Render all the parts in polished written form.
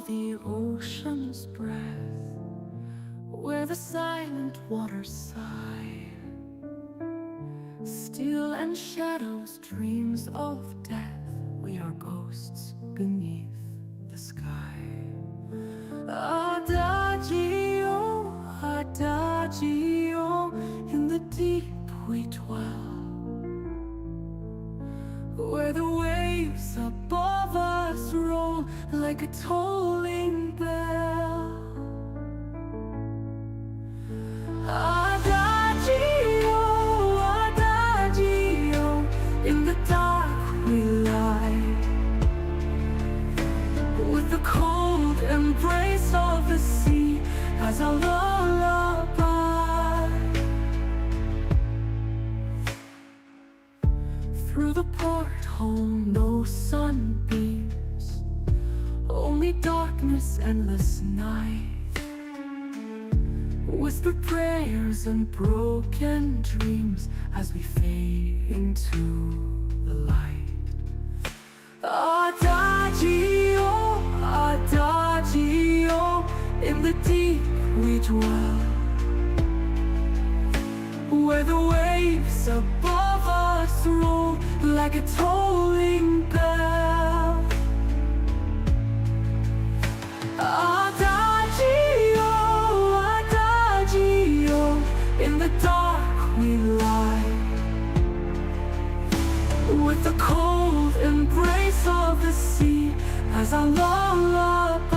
the ocean's breath, where the silent waters sigh, still and shadows dreams of death. We are ghosts beneath the sky. Adagio, adagio, in the deep we dwell, where the waves above us roll like a tolling bell. Adagio, adagio, in the dark we lie, with the cold embrace of the sea as our lullaby. Through the porthole no sunbeams, only darkness, endless night, whispered prayers and broken dreams as we fade into the light. Adagio, adagio, in the deep we dwell, where the waves above us roll like a tolling bell. Adagio, adagio, in the dark we lie, with the cold embrace of the sea as our lullaby.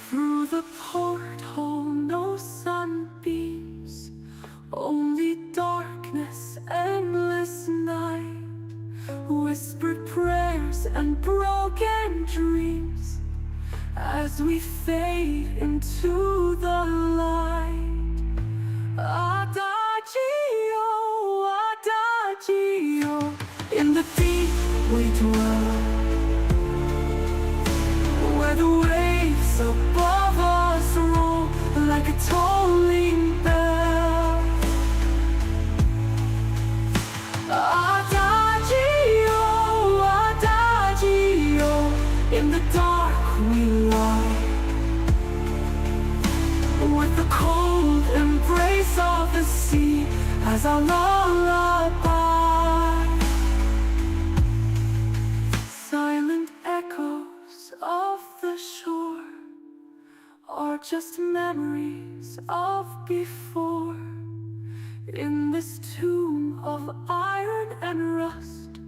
Through the porthole no sunbeams, only darkness, endless night, whispered prayers and broken dreams as we fade into the light. Adagio, adagio, in the deep we dwell, where the waves above us roll like a tolling bell. Adagio, adagio, in the dark we lie, with the cold embrace of the sea as our lullaby. Silent echoes of the shore are just memories of before. In this tomb of iron and rust,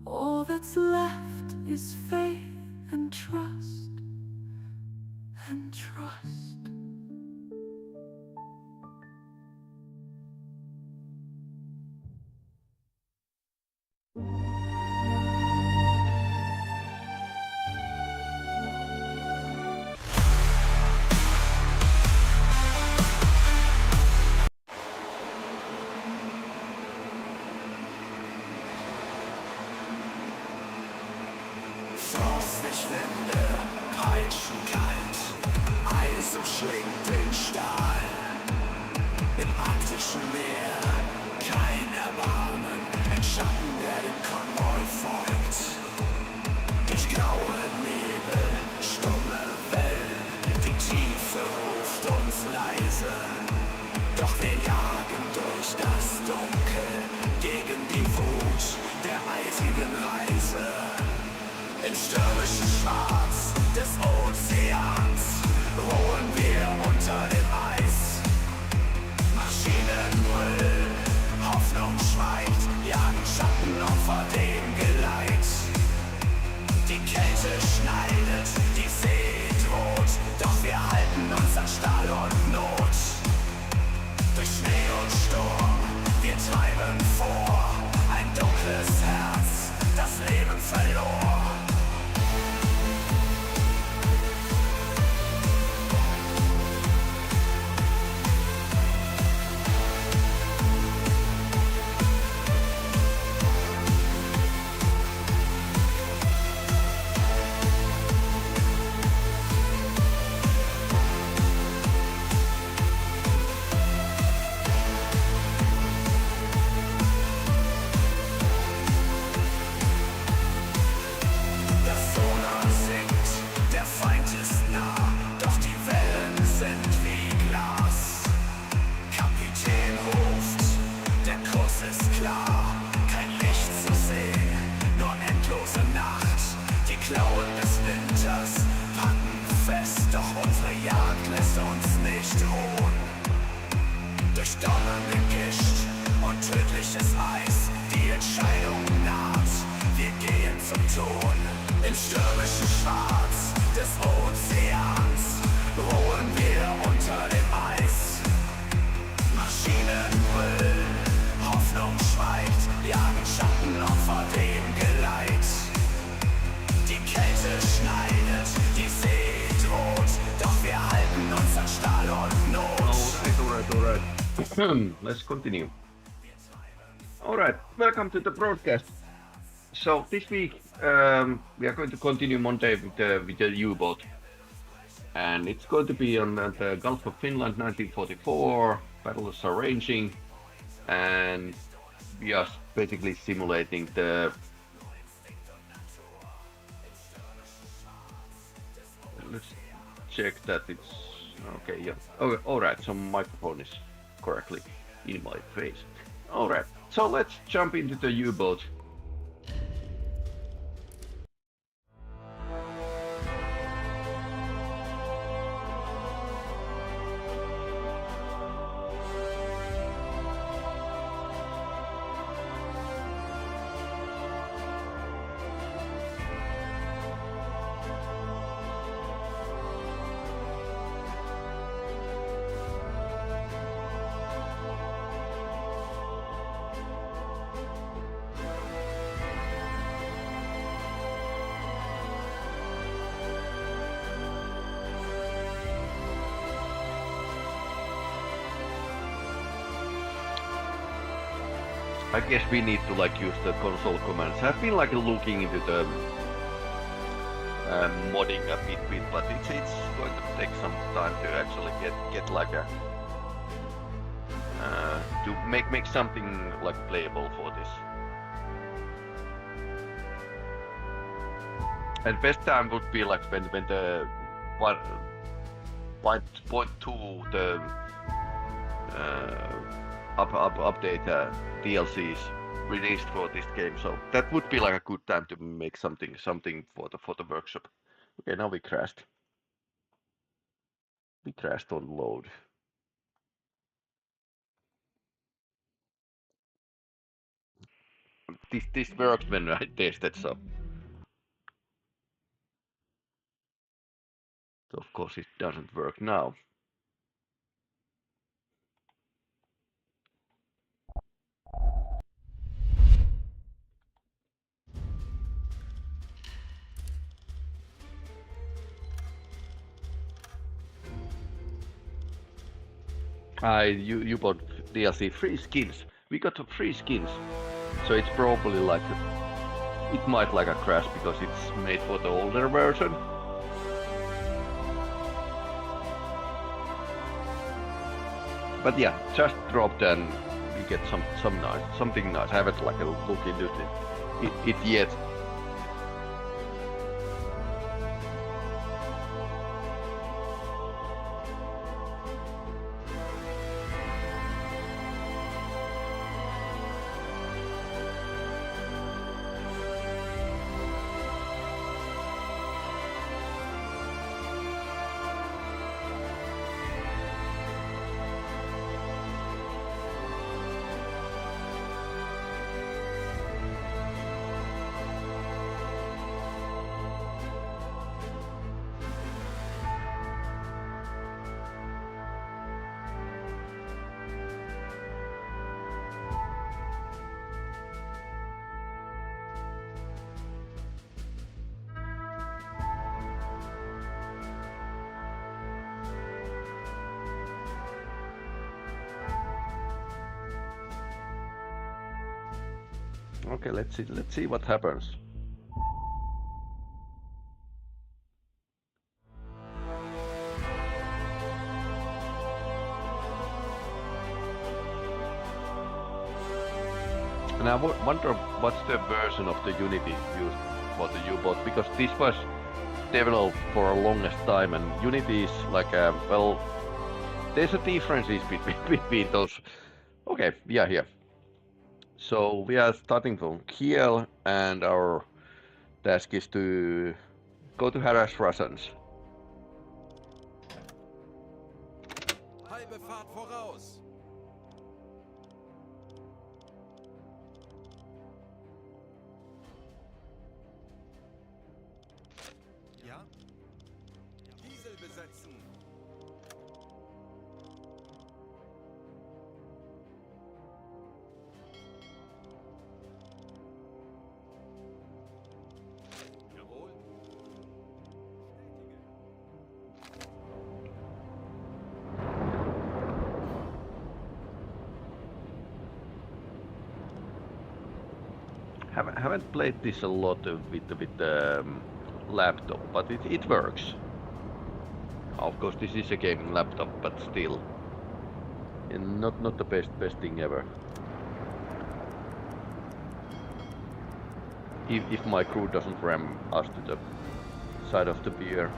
all that's left is faith and trust, and trust. Frostig Winde, peitschend kalt, Eis und weiches Eis, die Entscheidung naht. Wir gehen zum Ton im stürmischen Schwarz des Ozeans. Ruhen wir unter dem Eis. Maschinen brüllen, Hoffnung schweigt, jagen Schattenopfer dem Geleit. Die Kälte schneidet, die See droht, doch wir halten uns an Stahl und Not. Alright. Let's continue. Alright, welcome to the broadcast. So this week we are going to continue Monday with the U-boat. And it's going to be on the Gulf of Finland 1944, battles are ranging, and we are basically simulating the let's check that it's okay. Yeah. Okay. All right. So microphone is correctly in my face. All right. So let's jump into the U-boat. I guess we need to like use the console commands. I've been like looking into the modding a bit, but it's going to take some time to actually get like a to make something like playable for this. And best time would be like when the 1.2 the update DLC is released for this game, so that would be like a good time to make something for the workshop. Okay, now we crashed. We crashed on load. This worked when I tested, so of course it doesn't work now. You bought DLC free skins. We got free skins, so it's probably like it might like a crash because it's made for the older version. But yeah, just dropped and we get something nice. I haven't like a look into it yet. Okay, let's see what happens. And I wonder what's the version of the Unity used for the U-boat, because this was developed for a longest time, and Unity is like well, there's a differences between those. Okay, we are here. So we are starting from Kiel, and our task is to go to harass Russians. Halbe Fahrt voraus. besetzen. Jawohl. Haven't played this a lot with the laptop, but it works. Of course, this is a gaming laptop, but still, and not the best thing ever. If my crew doesn't ram us to the side of the pier.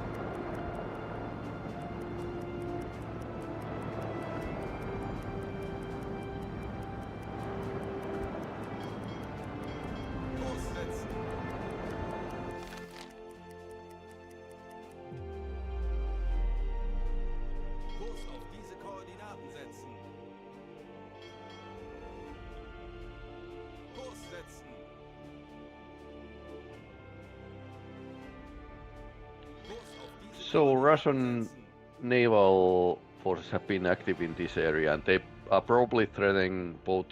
So Russian naval forces have been active in this area, and they are probably threatening both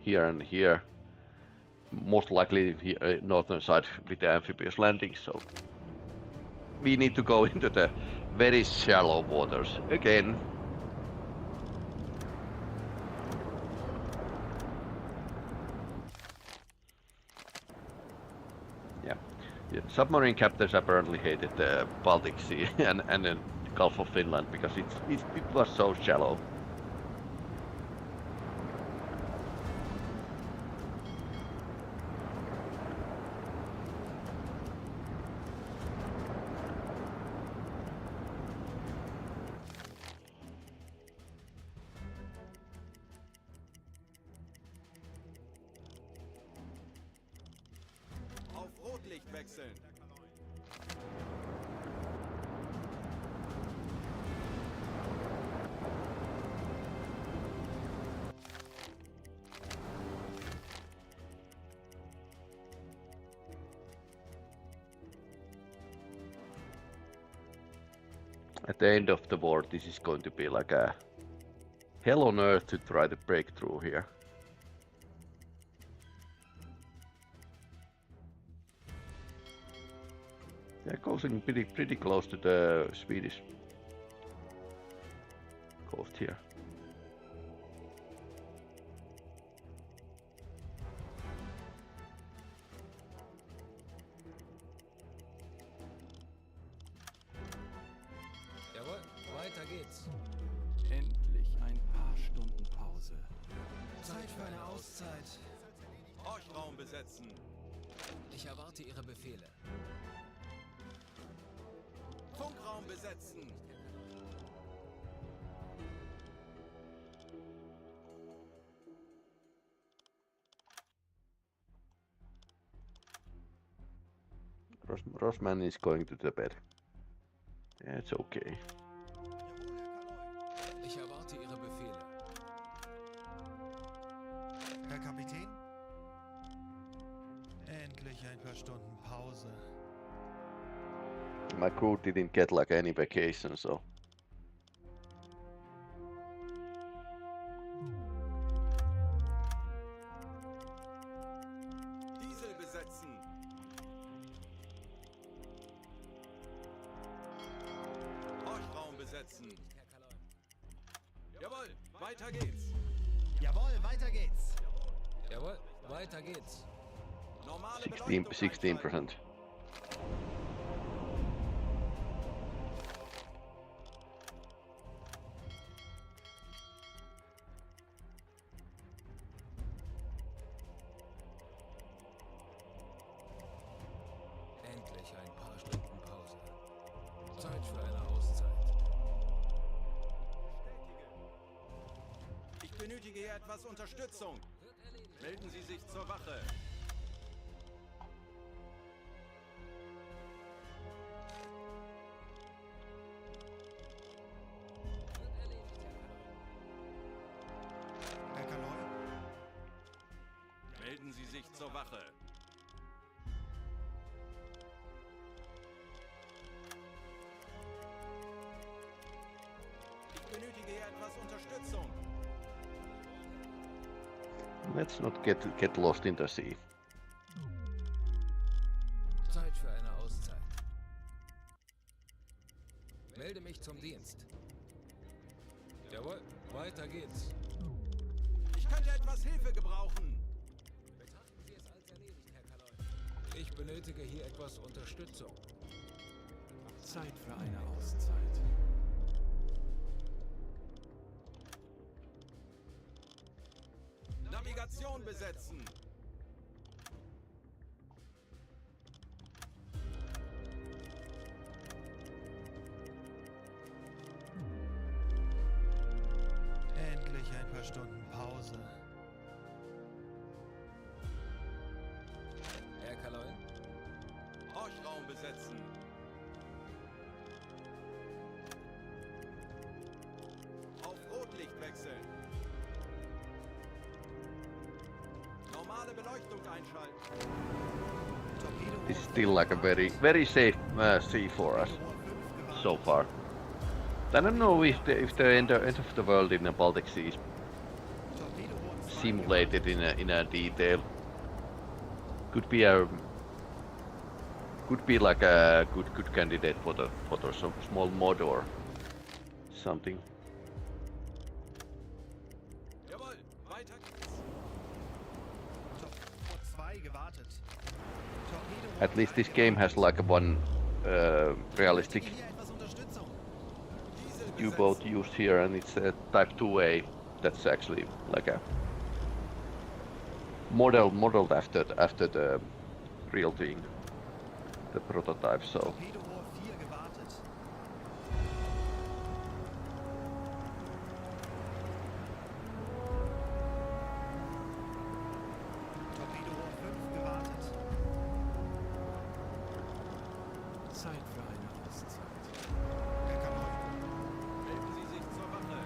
here and here. Most likely the northern side with the amphibious landings. So we need to go into the very shallow waters again. Yeah, submarine captains apparently hated the Baltic Sea and the Gulf of Finland because it was so shallow. Auf Rotlicht wechseln. At the end of the war, this is going to be like a hell on earth to try to break through here. They're closing pretty close to the Swedish coast here. Jawohl, weiter geht's. Endlich ein paar Stunden Pause. Zeit für eine Auszeit. Horchraum besetzen. Ich erwarte Ihre Befehle. Funkraum besetzen. Rossman is going to the bed. Yeah, it's okay. Ich erwarte Ihre Befehle. Herr Kapitän? Endlich ein paar Stunden Pause. My crew didn't get like any vacation, so. Diesel besetzen. Horchraum besetzen. Jawohl, weiter geht's. Jawohl, weiter geht's. Jawohl, weiter geht's. Normale 16%. Endlich ein paar Stunden Pause. Zeit für eine Auszeit. Ich benötige hier etwas Unterstützung. Melden Sie sich zur Wache. Herr Kaloy? Melden Sie sich zur Wache. etwas Unterstützung? Let's not get lost in the sea. Zeit für eine Auszeit. Melde mich zum Dienst. Jawohl, weiter geht's. Ich könnte etwas Hilfe gebrauchen. Betrachten Sie es als erledigt, Herr Kaloy. Ich benötige hier etwas Unterstützung. Zeit für eine Auszeit. Navigation besetzen. Endlich ein paar Stunden Pause. Herr Kaloy? Horchraum besetzen. Auf Rotlicht wechseln. Normale Beleuchtung einschalten. This is still like a very safe sea for us so far. I don't know if the end of the world in the Baltic Sea is simulated in a detail. Could be like a good candidate for some small mod or something. Jawohl, weiter geht's. Vor 2 gewartet. At least this game has like a one realistic Hier etwas Unterstützung. U-boat used here, and it's a Type 2A. That's actually like a modeled after the real thing, the prototype. So Torpedorohr 4 gewartet. Torpedorohr 5 gewartet. Zeit für eine Auszeit. Herr Kaloy. Melden Sie sich zur Wache.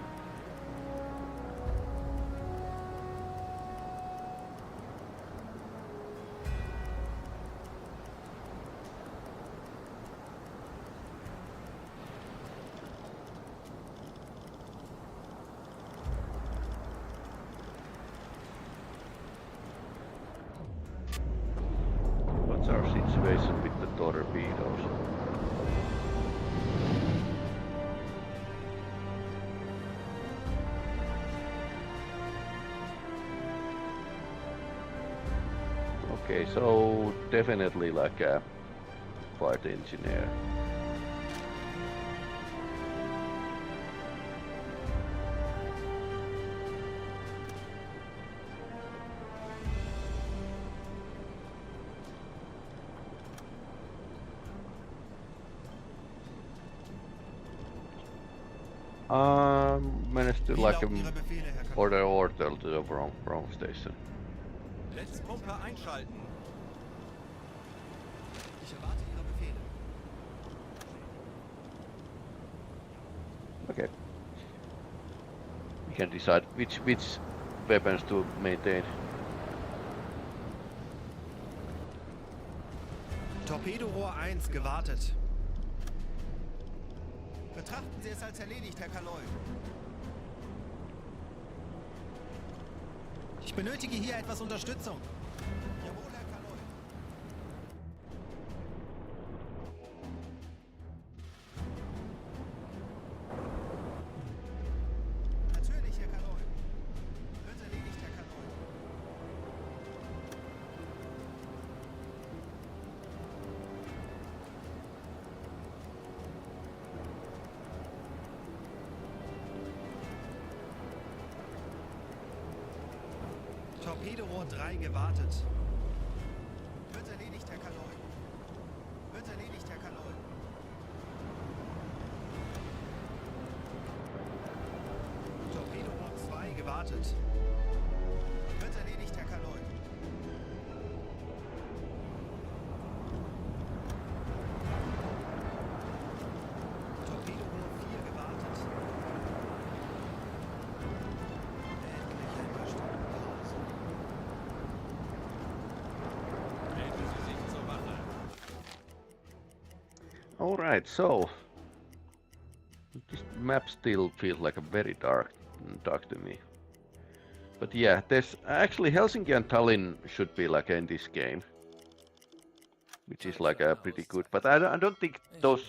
what's our situation with the torpedoes? Okay, so definitely like a part engineer. Managed to Wie like lauten Ihre Befehle, Herr Kaloy? order to the wrong station. Letztpumpe einschalten. Ich erwarte Ihre Befehle. Okay. We can decide which weapons to maintain. Torpedorohr 1 gewartet. Betrachten Sie es als erledigt, Herr Kaloy. Ich benötige hier etwas Unterstützung. Jawohl, Herr Kaloy. Natürlich, Herr Kaloy. Wird erledigt, Herr Kaloy. Torpedorohr 3 gewartet. Wird erledigt, Herr Kaloy. Wird erledigt, Herr Kaloy. Torpedorohr 2 gewartet. Wird erledigt, Herr Kaloy. Torpedorohr 4 gewartet. Endlich ein paar Stunden Pause. Melden Sie sich zur Wache. All right, so This map still feels like a very dark to me. But yeah, there's actually Helsinki and Tallinn should be like in this game, which is like pretty good. But I don't think those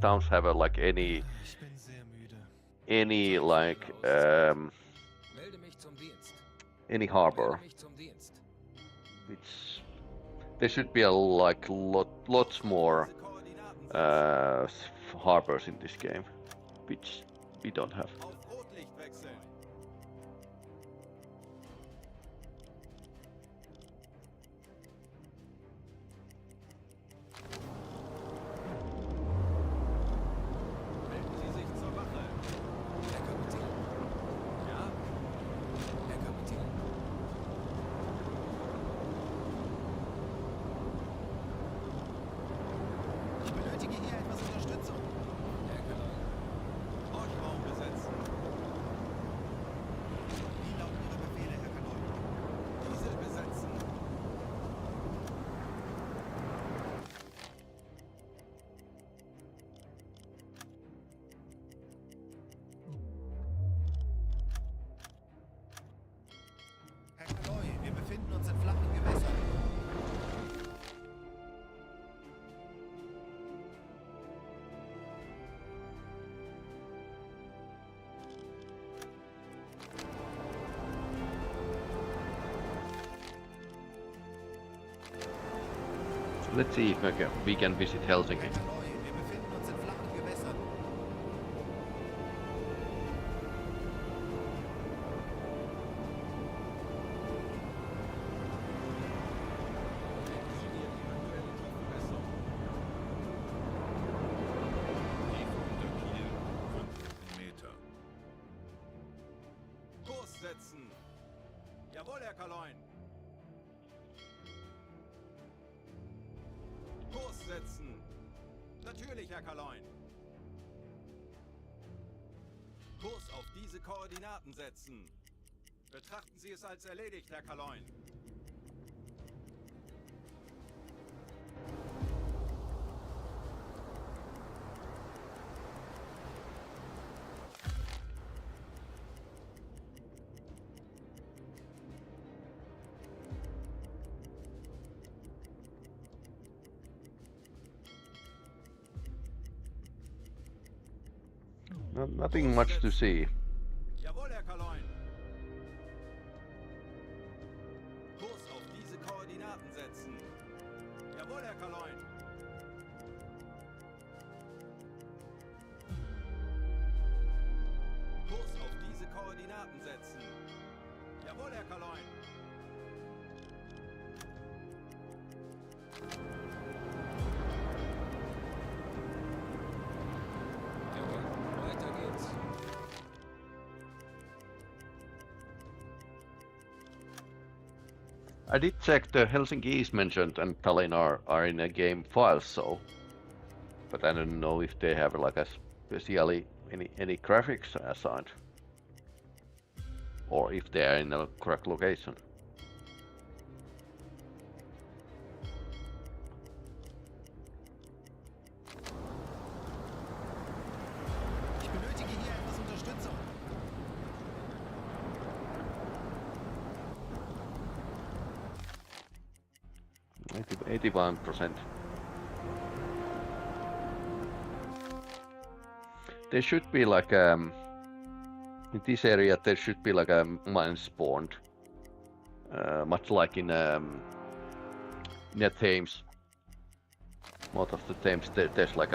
towns have like any like Melde mich zum Dienst. any harbor. Melde mich zum Dienst. Which there should be a like lots more harbors in this game, which we don't have. Auf Rotlicht wechseln. Melden Sie sich zur Wache. Herr Kapitän. Ja? Herr Kapitän. Ich benötige hier etwas Unterstützung. Herr Kapitän. Ortraum besetzen. Wie lauten Ihre Befehle, Herr Kanoi? Diesel besetzen. Herr Kanoi, wir befinden uns in flachen Gewässern. So let's see if we can visit Helsinki. Herr Kanoi, wir befinden uns in flachen Gewässern. Definiert die aktuelle Tiefenmessung. Tiefe unter Kiel 5 Meter. Kurs setzen. Jawohl, Herr Kaloin. Kurs setzen. Natürlich, Herr Kaloin. Kurs auf diese Koordinaten setzen. Betrachten Sie es als erledigt, Herr Kaloin. Nothing much to see. Jawohl, Herr Kaloin. Kurs auf diese Koordinaten setzen. Jawohl, Herr Kaloin. Kurs auf diese Koordinaten setzen. Jawohl, Herr Kaloin. Jawohl, weiter geht's. I did check the Helsinki is mentioned and Tallinn are in a game file, so, but I don't know if they have like a specially any graphics assigned, or if they are in the correct location. Ich benötige hier etwas Unterstützung. 81%. There should be like in this area there should be like a mine spawned, much like in near Thames. Most of the Thames there's like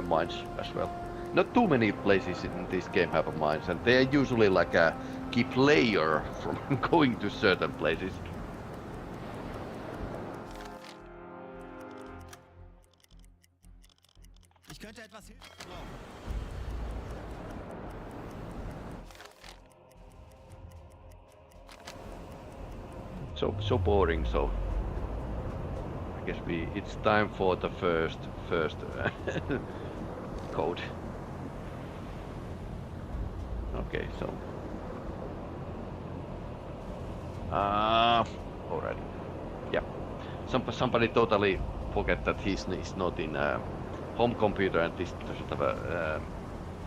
mines as well. Not too many places in this game have mines, and they are usually like a key player from going to certain places. Ich könnte etwas Hilfe brauchen. So boring. So I guess it's time for the first code. Okay, so already, yeah. Somebody totally forget that he's not in home computer, and this doesn't have a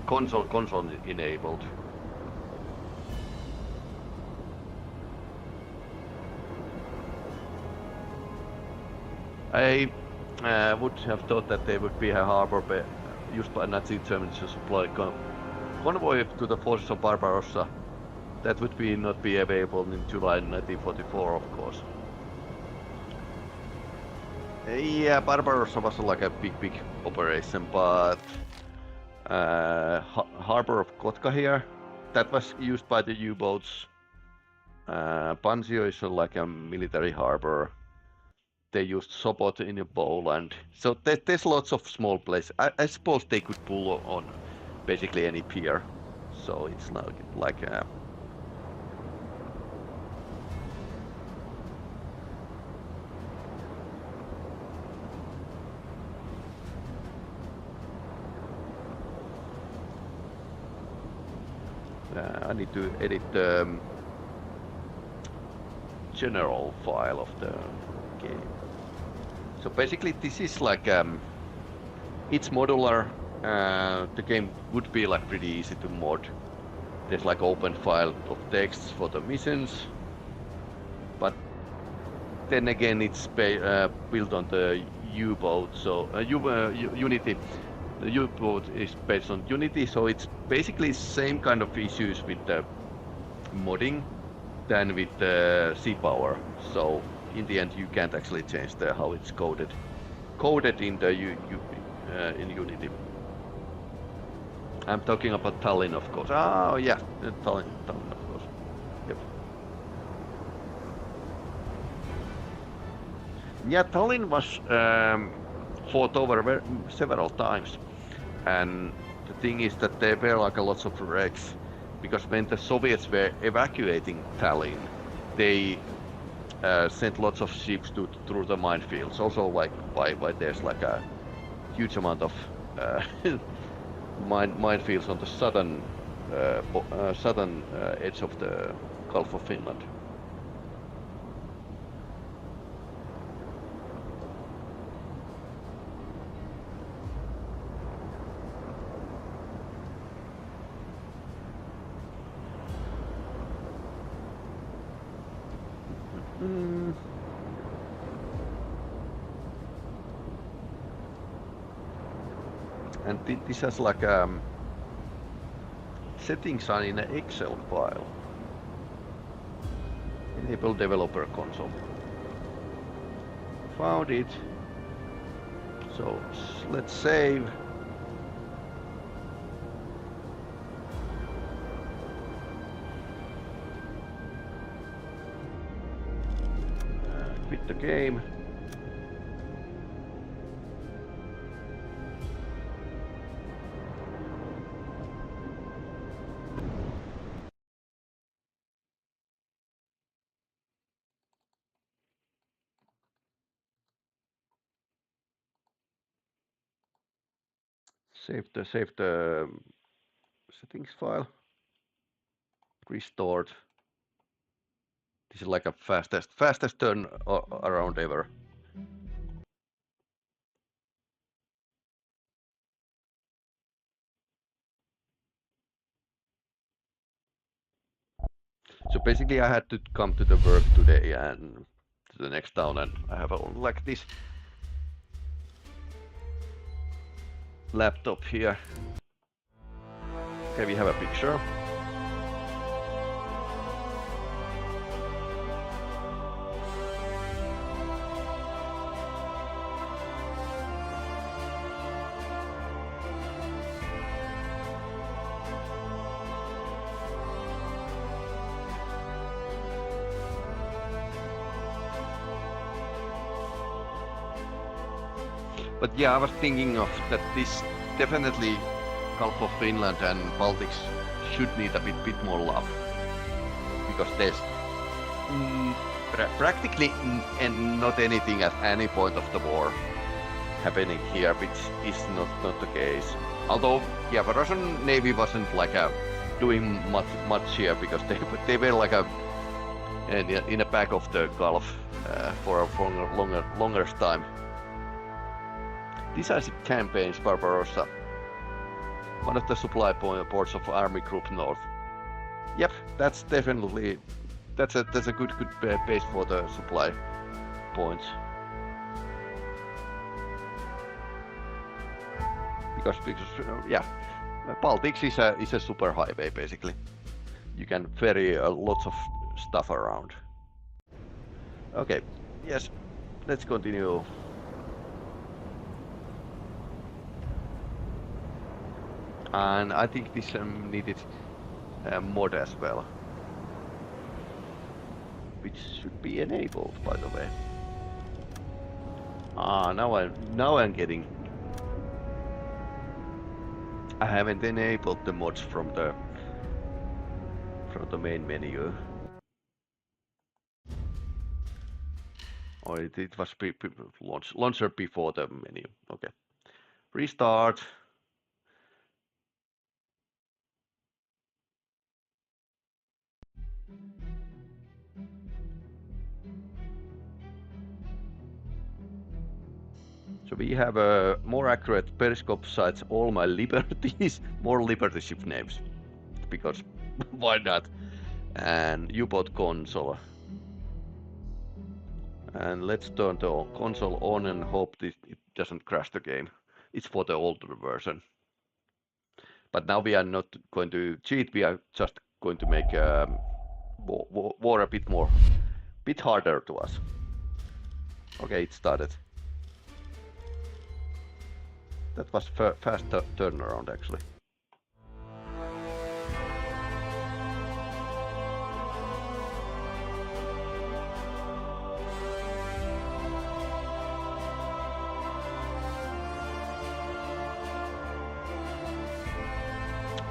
console enabled. I would have thought that there would be a harbor bay used by Nazi Germany to supply convoy to the forces of Barbarossa. That would not be available in July 1944, of course. Yeah, Barbarossa was like a big operation, but harbor of Kotka here, that was used by the U-boats. Pansio is like a military harbor. They used Sopot in Poland. So there's lots of small places. I suppose they could pull on basically any pier. So it's like I need to edit the general file of the game. So basically this is like it's modular. The game would be like pretty easy to mod. There's like open file of texts for the missions, but then again it's built on the U-boat. So Unity. The U-boat is based on Unity, so it's basically same kind of issues with the modding than with the sea power. So in the end, you can't actually change how it's coded in the in Unity. I'm talking about Tallinn, of course. Oh yeah, Tallinn, of course. Yep. Yeah, Tallinn was fought over several times, and the thing is that there were like a lots of wrecks, because when the Soviets were evacuating Tallinn, they sent lots of ships through the minefields. Also, like why there's like a huge amount of minefields on the southern edge of the Gulf of Finland. And this has like settings are in an Excel file. Enable developer console. Found it. So let's save. Quit the game. Save the settings file. Restored. This is like a fastest turn around ever. So basically I had to come to the work today and to the next town, and I have like this laptop here. Okay, we have a picture. But yeah, I was thinking of that this definitely Gulf of Finland and Baltics should need a bit more love, because there's practically not anything at any point of the war happening here, which is not the case. Although, yeah, the Russian Navy wasn't like doing much here, because they were like in the back of the Gulf for a longer time. Decisive campaigns, Barbarossa. one of the supply ports of Army Group North. Yep, that's definitely that's a good base for the supply points. Because yeah, Baltics is a super highway basically. You can ferry lots of stuff around. Okay, yes, let's continue. And I think this needed mod as well, which should be enabled, by the way. Now I'm getting. I haven't enabled the mods from the main menu. Or it was launcher before the menu. Okay, restart. So we have a more accurate periscope sites all my liberties, more liberty ship names, because why not? And U-boat console. And let's turn the console on and hope it doesn't crash the game. It's for the older version. But now we are not going to cheat, we are just going to make war a bit harder to us. Okay, it started. That was fast turnaround actually.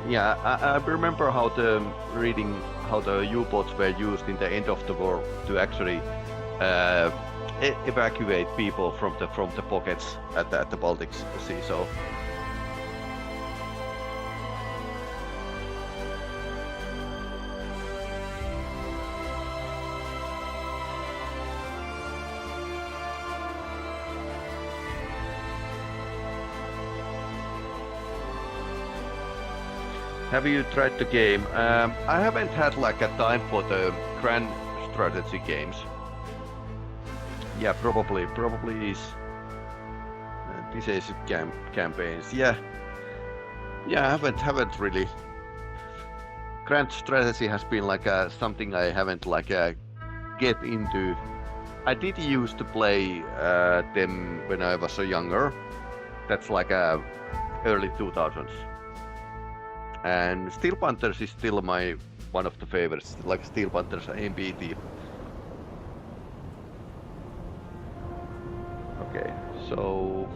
Yeah, I remember how reading how the U-boats were used in the end of the war to actually evacuate people from the pockets at the Baltic Sea. So have you tried the game? I haven't had like a time for the grand strategy games. Yeah, probably is decisive campaigns. Yeah, I haven't really. Grand strategy has been like something I haven't like get into. I did used to play them when I was younger. That's like early 2000s. And Steel Panthers is still one of the favorites, like Steel Panthers MBT. Okay, so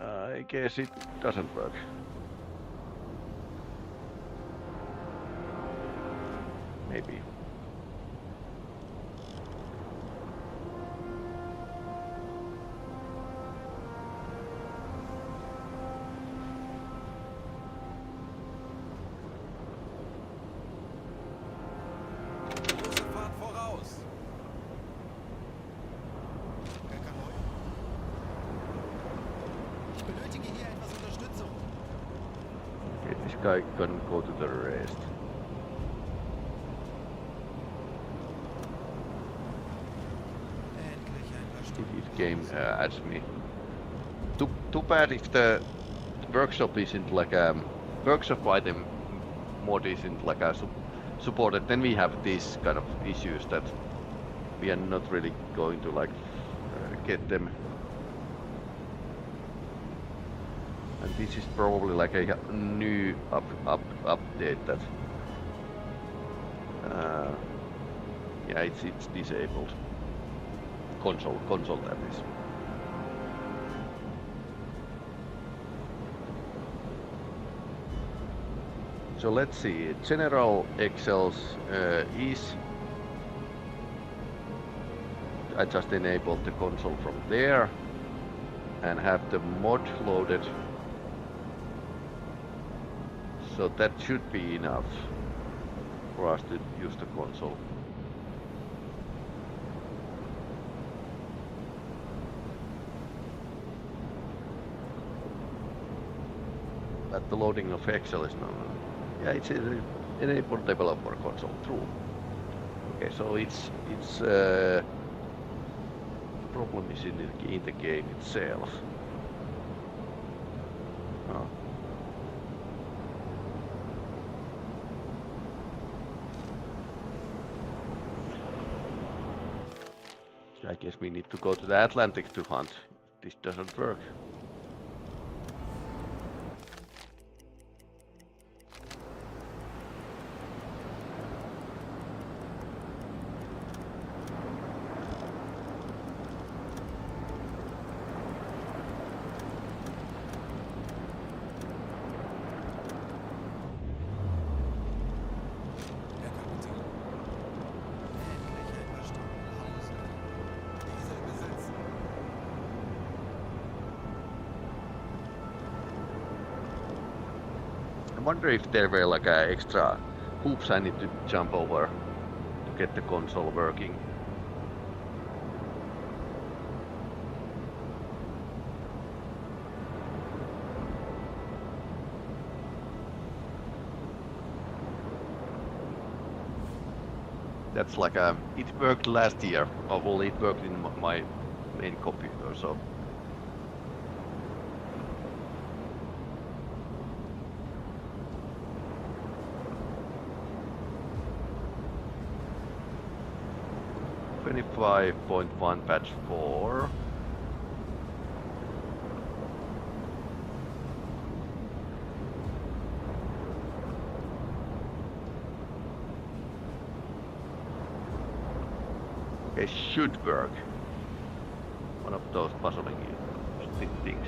I guess it doesn't work. Maybe. I can go to the rest. This game adds me. Too bad if the workshop isn't like a workshop item mod isn't like a supported. Then we have these kind of issues that we are not really going to like get them. And this is probably like a new update that yeah, it's disabled. Console that is. So let's see. General Excels is. I just enabled the console from there and have the mod loaded. So that should be enough for us to use the console. That the loading of Excel is no. Yeah, it's enable developer console. True. Okay, so it's problem is in the game itself. Oh. I guess we need to go to the Atlantic to hunt. This doesn't work. Herr Kapitän. Endlich etwas Stunden nach Hause. Diese besetzen. I wonder if there were like extra hoops I need to jump over to get the console working. That's like it worked last year. Oh, well, it worked in my main computer, so. .1 patch 4. Okay, should work. One of those puzzling things.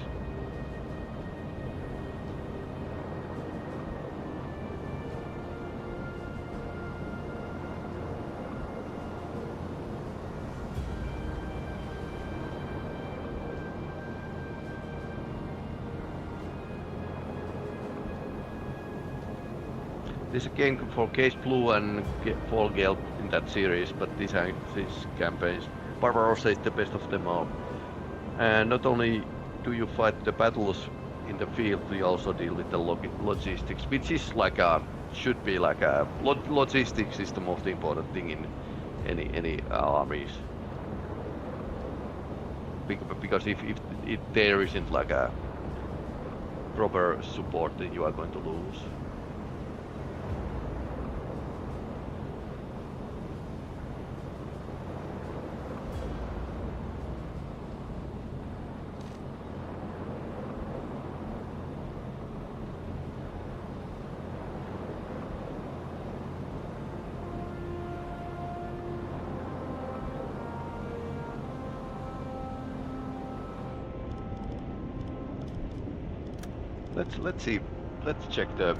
There's a game for Case Blue and Fall Gale in that series, but this campaign, Barbarossa is the best of them all. And not only do you fight the battles in the field, you also deal with the logistics, which is like should be like logistics is the most important thing in any armies. Because if there isn't like a proper support, then you are going to lose. Let's see. Let's check the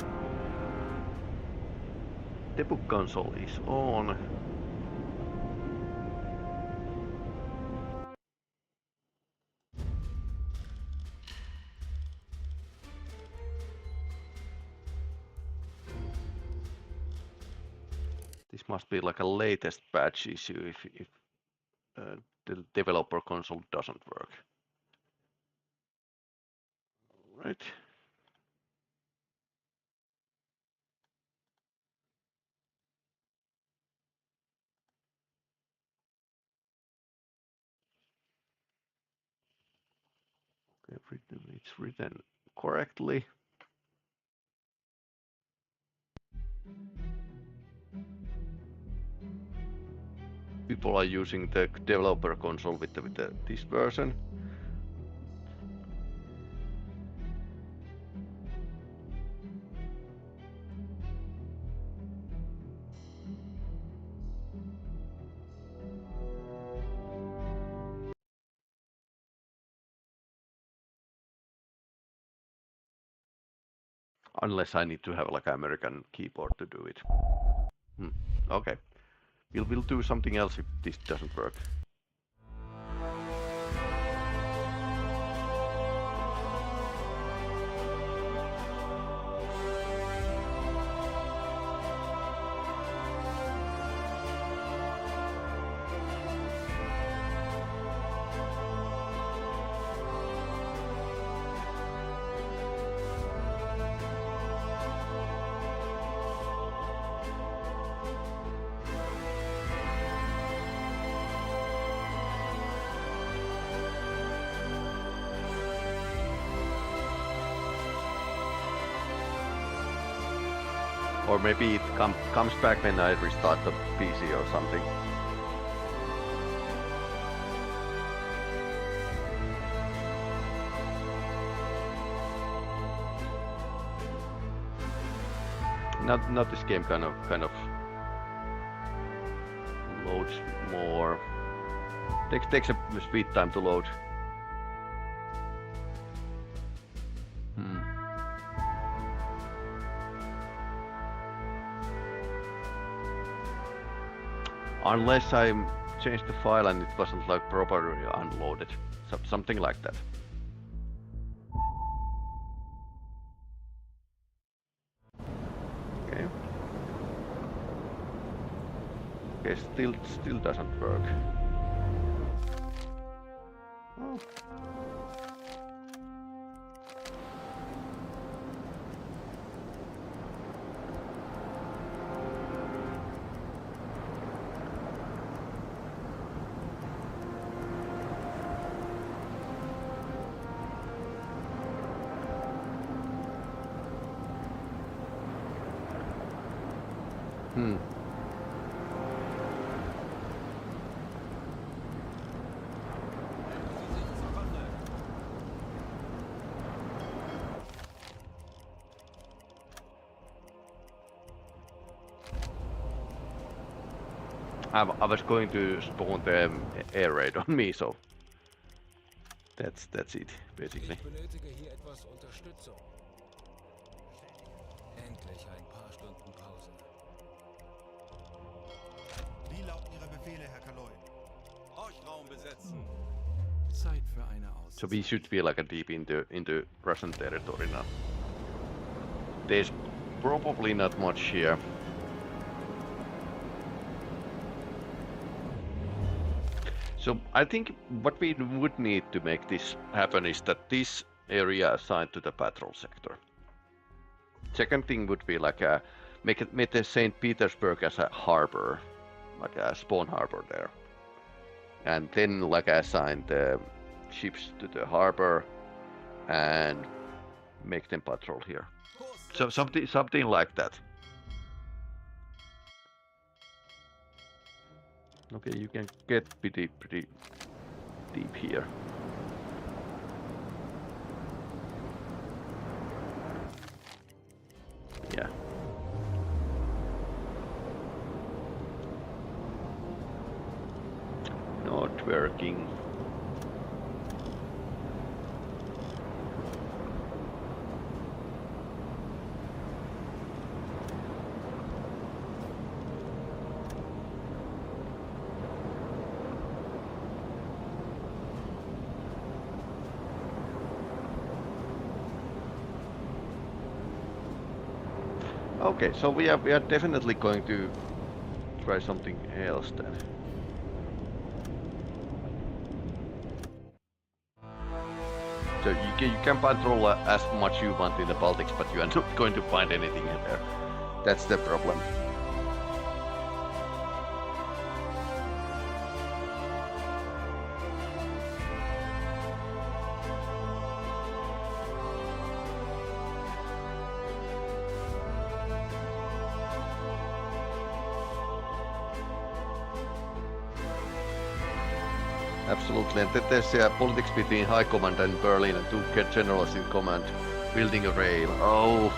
debug console is on. This must be like a latest patch issue if the developer console doesn't work. Right. It's written correctly. People are using the developer console with this version. Unless I need to have like an American keyboard to do it. Okay. We'll do something else if this doesn't work. Or maybe it comes back when I restart the PC or something. Not this game kind of loads more. Takes a sweet time to load. Unless I changed the file and it wasn't like properly unloaded, something like that. Okay. Okay, still doesn't work. Oh. I was going to spawn the air raid on me, so that's it basically. Ich benötige hier etwas Unterstützung. Endlich ein paar Stunden Pause. Wie lauten Ihre Befehle, Herr Kaloi? Horchraum besetzen. Zeit für eine Auszeit. So we should be like a deep into Russian territory now. There's probably not much here. So I think what we would need to make this happen is that this area assigned to the patrol sector. Second thing would be like make the St. Petersburg as a harbor, like a spawn harbor there, and then like assign the ships to the harbor and make them patrol here. So something like that. Okay, you can get pretty deep here. Yeah. Not working. Okay, so we are definitely going to try something else then. So you can patrol as much you want in the Baltics, but you are not going to find anything in there. That's the problem. Absolutely, and there's politics between High Command and Berlin and two generals in command building a rail. Oh,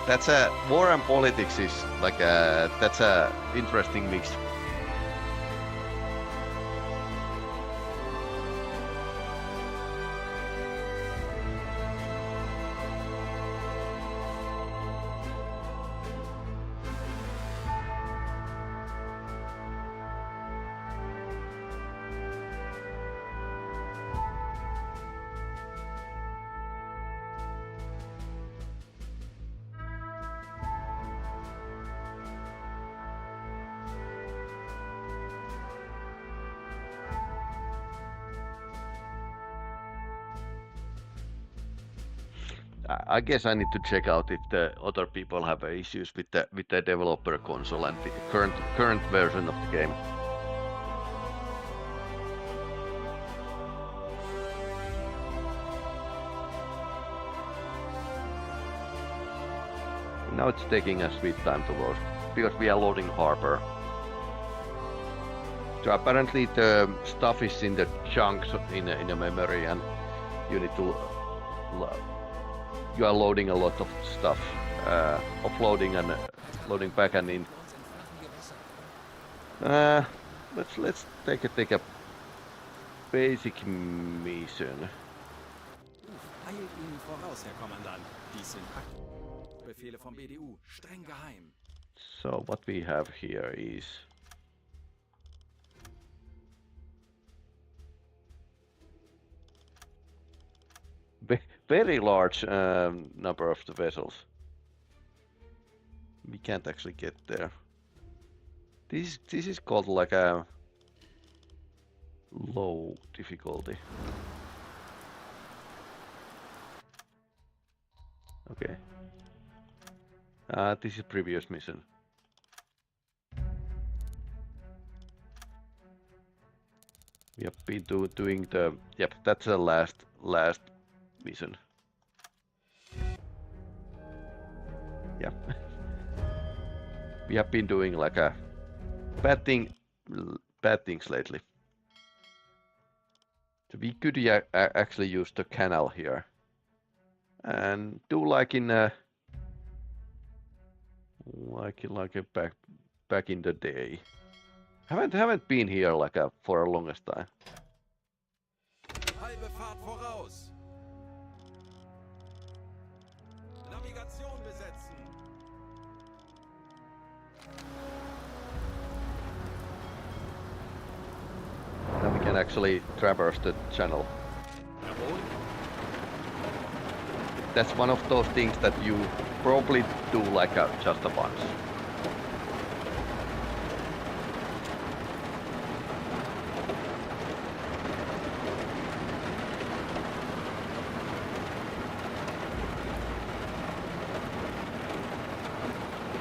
that's a war and politics is like that's a interesting mix. I guess I need to check out if the other people have issues with the developer console and the current version of the game. Now it's taking a sweet time to load, because we are loading harbor. So apparently the stuff is in the chunks in a memory, and you need to you are loading a lot of stuff, offloading and loading back and in. Let's take a basic mission. Eilt Ihnen voraus, Herr Kommandant. Dies sind Befehle vom BDU, streng geheim. So what we have here is very large number of the vessels. We can't actually get there. This is called like a low difficulty. Okay. This is previous mission. We have been doing the... Yep, that's the last mission. Yeah. We have been doing like a bad things lately. So we could actually use the canal here. And do like in a... like back in the day. Haven't been here like for a longest time. Halbe Fahrt voraus. Navigation besetzen. Now we can actually traverse the channel. Jawohl. That's one of those things that you probably do like just a once.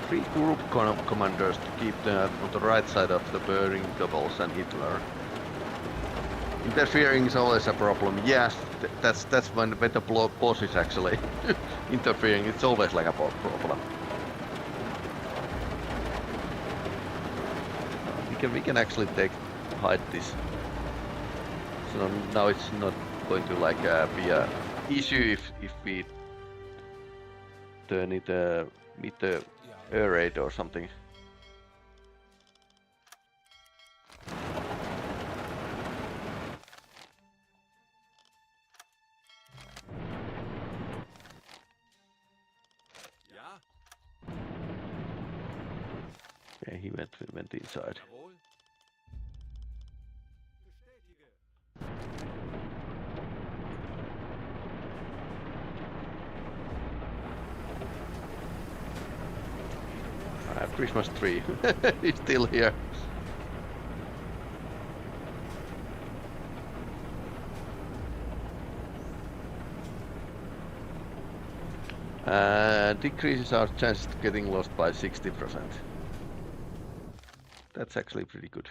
Three group commanders to keep on the right side of the burning doubles and Hitler. Interfering is always a problem. Yes, that's when the boss is actually interfering. It's always like a problem. We can actually hide this. So now it's not going to like be a issue if we turn it with the air raid or something. Okay, he went inside. Jawohl. Bestätige. Christmas tree is still here. Decreases our chances of getting lost by 60%. That's actually pretty good.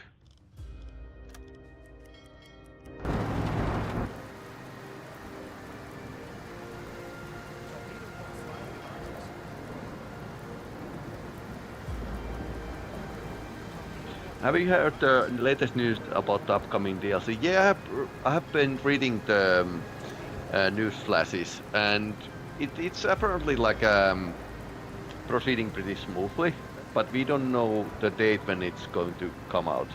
Have you heard the latest news about the upcoming DLC? Yeah, I have been reading the news flashes, and it's apparently like proceeding pretty smoothly, but we don't know the date when it's going to come out.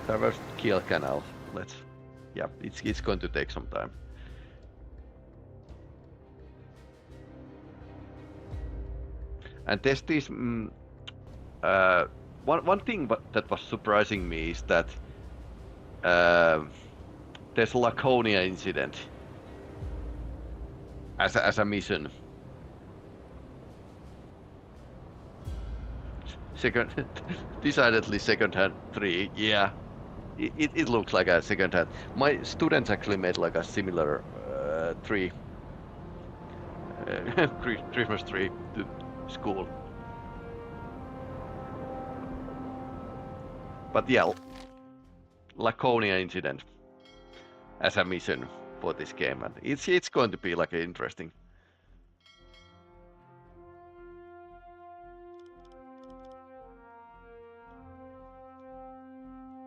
Traverse Kiel Canal. Yeah, it's going to take some time. And there's this one thing that was surprising me is that there's a Laconia incident as a mission. Decidedly second-hand 3. Yeah, it looks like a second-hand. My students actually made like a similar tree, Christmas tree to school. But yeah, Laconia incident as a mission for this game, and it's going to be like interesting.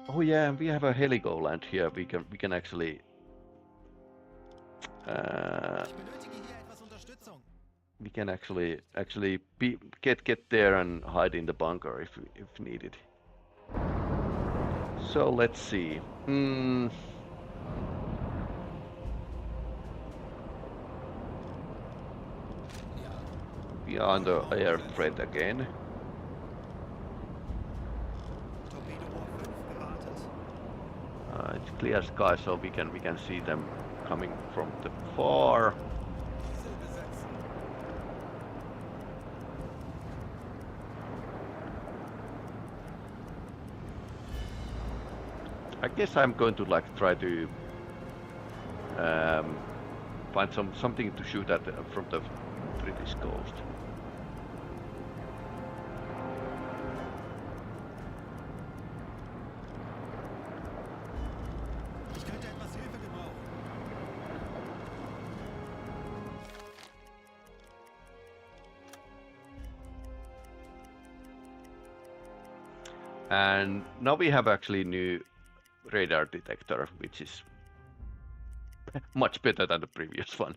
Oh yeah, we have a Heligoland here. We can actually Ich benötige hier etwas Unterstützung. we can actually get there and hide in the bunker if needed. So let's see. We are under air threat again. Torpedo 5 gewartet. It's clear sky, so we can see them coming from the far. Diesel besetzen. I guess I'm going to like try to find something to shoot at from the British coast. Ich könnte etwas Hilfe gebrauchen. And now we have actually new radar detector, which is much better than the previous one.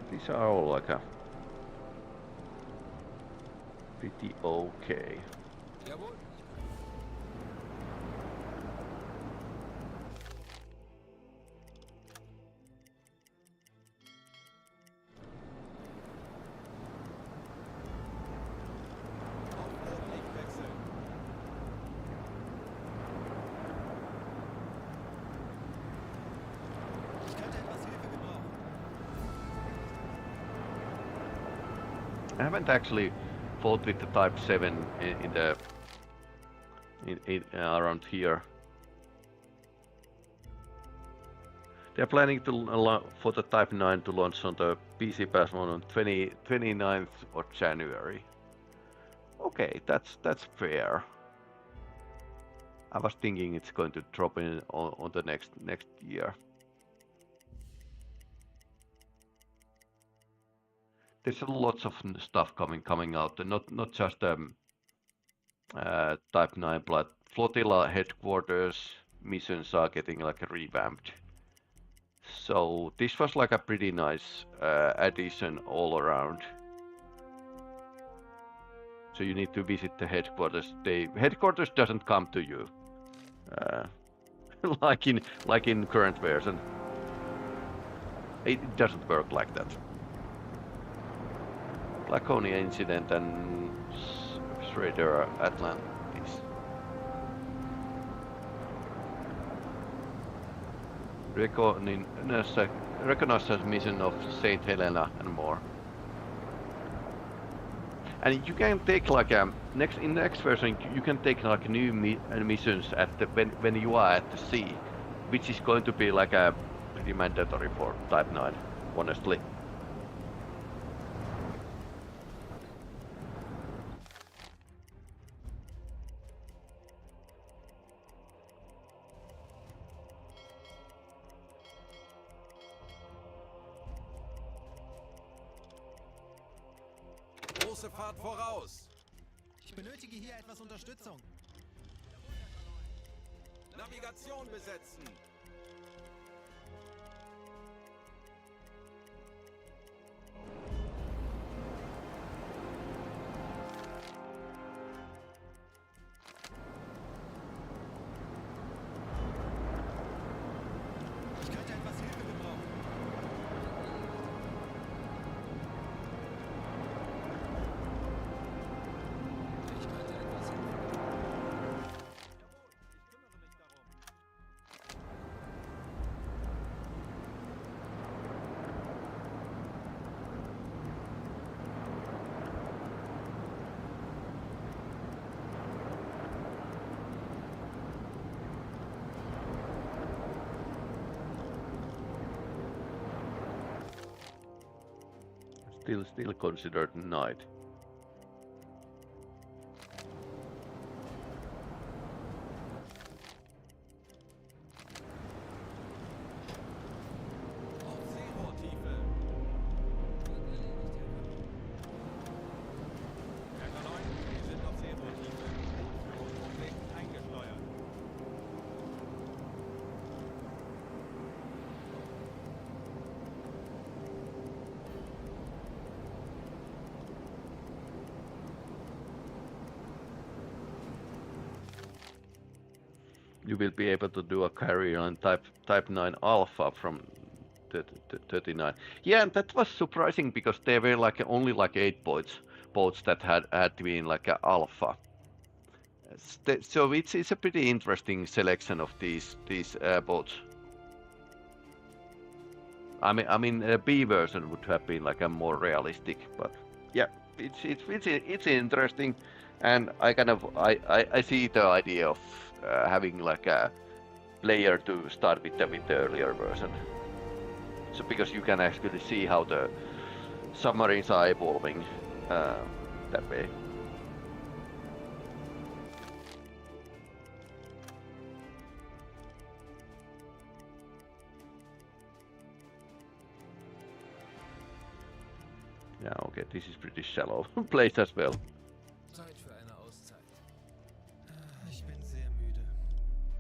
These are all like a pretty okay. Jawohl. Aufbruch, wechseln. Ich könnte etwas Hilfe gebrauchen. I haven't actually fought with the Type 7 in around here. They're planning to for the Type 9 to launch on the PC Pass on 29th of January. Okay, that's fair. I was thinking it's going to drop in on the next year. There's lots of stuff coming out, and not just Type 9, but Flotilla headquarters missions are getting like revamped. So this was like a pretty nice addition all around. So you need to visit the headquarters. The headquarters doesn't come to you, like in current version. It doesn't work like that. Laconia incident and Schrader Atlantis. Reconnaissance mission of Saint Helena and more. And you can take like in next version you can take like new missions at when you are at the sea, which is going to be like a pretty mandatory for Type 9, honestly. Große Fahrt voraus. Ich benötige hier etwas Unterstützung. Navigation besetzen. Ich könnte etwas Hilfe gebrauchen. Ich könnte etwas Hilfe. Jawohl, ich kümmere mich darum. Still considered night. Auf Seerohrtiefe. Herr Kanoi, wir sind auf Seerohrtiefe. Führungsobjekt eingesteuert. You will be able to do a carrier on type 9 alpha from 39. Yeah, and that was surprising because there were like only like 8 boats that had been like a alpha. So it's a pretty interesting selection of these boats. I mean a B version would have been like a more realistic, but yeah, it's interesting, and I see the idea of having like a player to start with the earlier version. So because you can actually see how the submarines are evolving that way. Yeah, okay, this is pretty shallow place as well. Zeit für eine Auszeit. Ich bin sehr müde.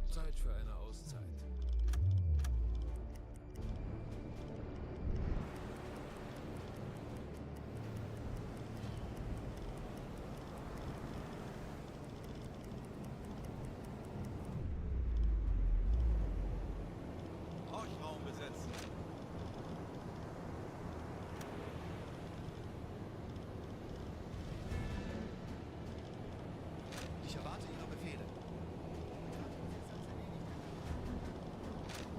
Zeit für eine Auszeit. Horchraum besetzen. Ich erwarte Ihre Befehle.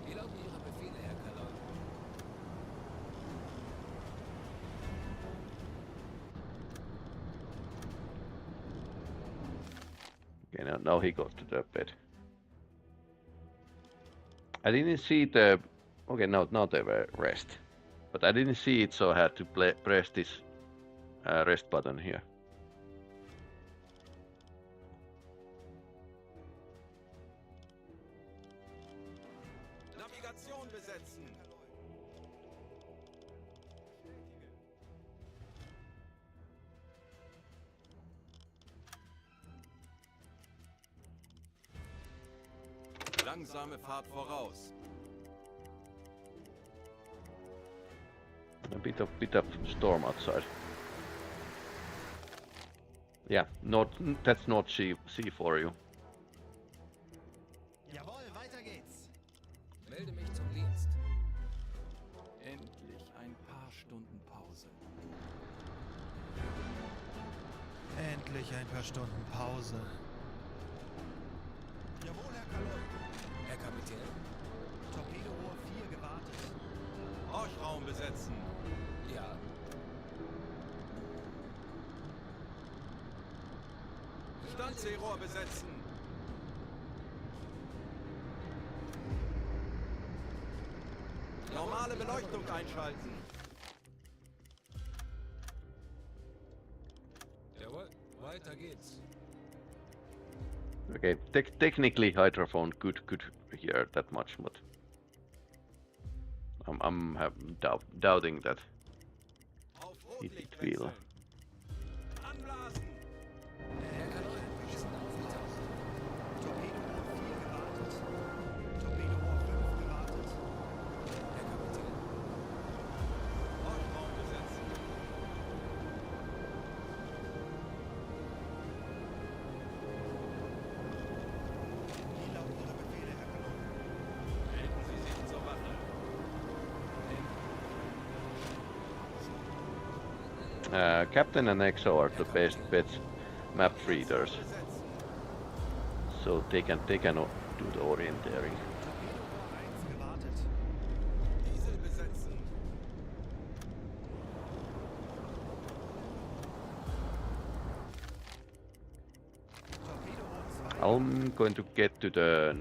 Wie lauten Ihre Befehle, Herr Kanoi? Okay, now he goes to the bed. I didn't see the... Okay, now they were rest. But I didn't see it, so I had to press this rest button here. Navigation besetzen. Langsame Fahrt voraus. A bit of storm outside. Yeah, that's not sea for you. Jawohl, weiter geht's. Melde mich zum Dienst. Endlich ein paar Stunden Pause. Endlich ein paar Stunden Pause. Jawohl, Herr Kanoi. Herr Kapitän? Torpedorohr 4 gewartet. Horchraum besetzen. Ja. Standseerohr besetzen. Normale Beleuchtung einschalten. Jawohl, weiter geht's. Okay, technically hydrophone could hear that much, but I'm doubting that Auf it Rotlicht will. wechseln. Anblasen. Herr Kanoi, wir sind aufgetaucht. Torpedorohr 4 gewartet. Torpedorohr 5 gewartet. Herr Kapitän? Horchraum besetzen. Wie lauten Ihre Befehle, Herr Kanoi? Melden Sie sich zur Wache. Captain and XO are the best map readers, Besetzen. so they can do the orienteering. Torpedorohr 1 gewartet. Diesel besetzen. Torpedorohr 2. I'm going to get to the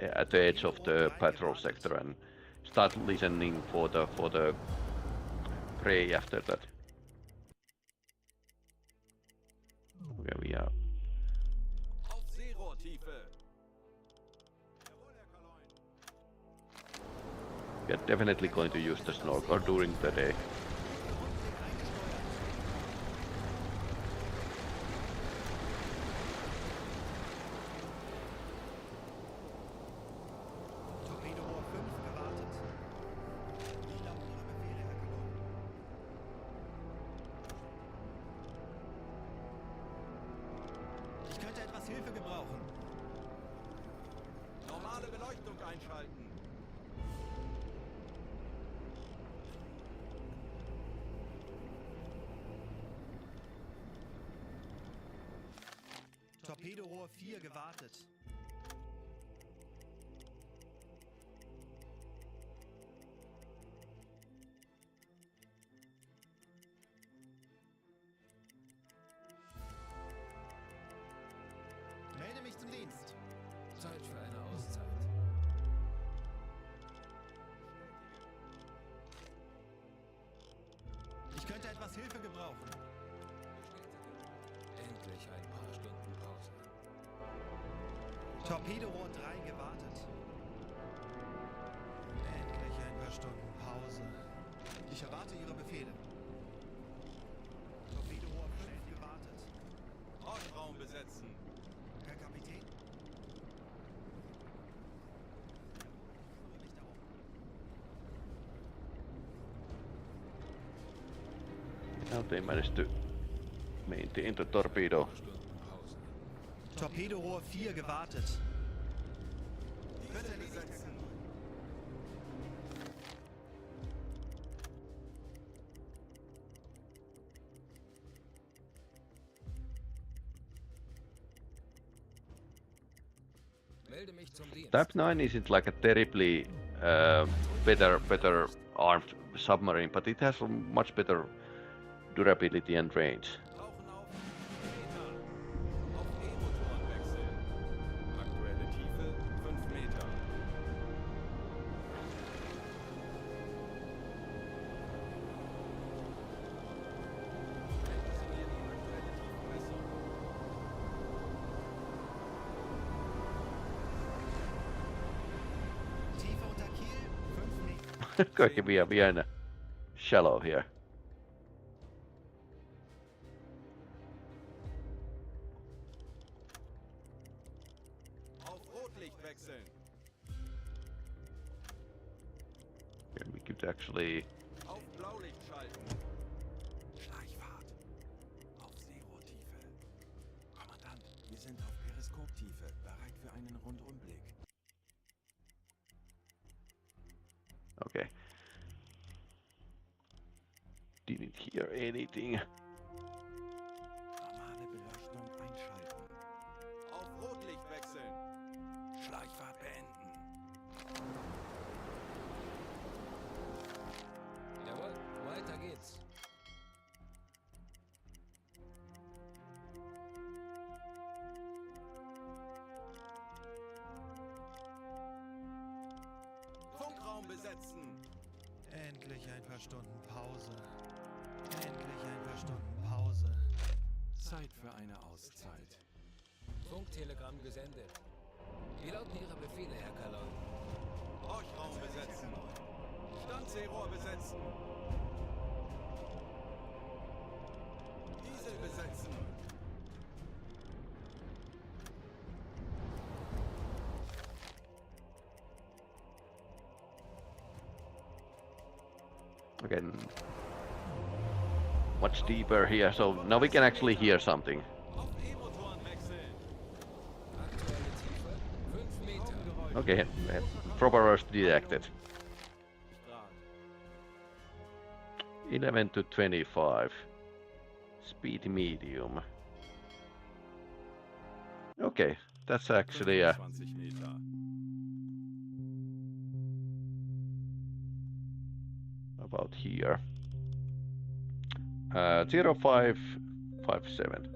at the edge of the patrol sector and start listening for the prey after that. definitely going to use the snorkel during the day. Torpedorohr 5 gewartet. Wie lauten Ihre Befehle, Herr Kalon? Ich könnte etwas Hilfe gebrauchen. Normale Beleuchtung einschalten. Torpedorohr 4 gewartet. Melde mich zum Dienst. Zeit für eine Auszeit. Ich könnte etwas Hilfe gebrauchen. Endlich ein paar Stunden Pause. Torpedorohr 3 gewartet. Endlich ein paar Stunden Pause. Ich erwarte Ihre Befehle. Torpedorohr 5 gewartet. Ortraum besetzen. Herr Kapitän? Kümmere mich darum. Now they managed to maintain the torpedo. Torpedorohr 4 gewartet. Bitte besetzen. Melde mich zum Dienst. Type 9 isn't like a terribly better armed submarine, but it has a much better durability and range. Tauchen auf Meter. Auf E-Motoren wechseln. Aktuelle Tiefe 5 Meter. Aktuelle Tiefenmessung. Tiefe unter Kiel 5 Meter. Kaikki behind shallow here. Auf Rotlicht wechseln. And we could actually Auf Blaulicht schalten. Schleichfahrt. Auf Seerohrtiefe. Kommandant, wir sind auf Periskoptiefe, bereit für einen Rundumblick. okay. Didn't hear anything. Normale Beleuchtung einschalten. Auf Rotlicht wechseln. Schleichfahrt beenden. Jawohl, weiter geht's. Funkraum besetzen. Endlich ein paar Stunden Pause. Endlich ein paar Stunden Pause. Zeit für eine Auszeit. Funktelegramm gesendet. Wie lauten Ihre Befehle, Herr Kalon? Ortraum besetzen. Standseerohr besetzen. Diesel besetzen. Again, much deeper here, so now we can actually hear something. Auf E-Motoren wechseln. Aktuelle Tiefe 5 Meter. Okay, propellers detected. Grad. 11 to 25. Speed medium. Okay, that's actually 20 Meter. about here. 0557.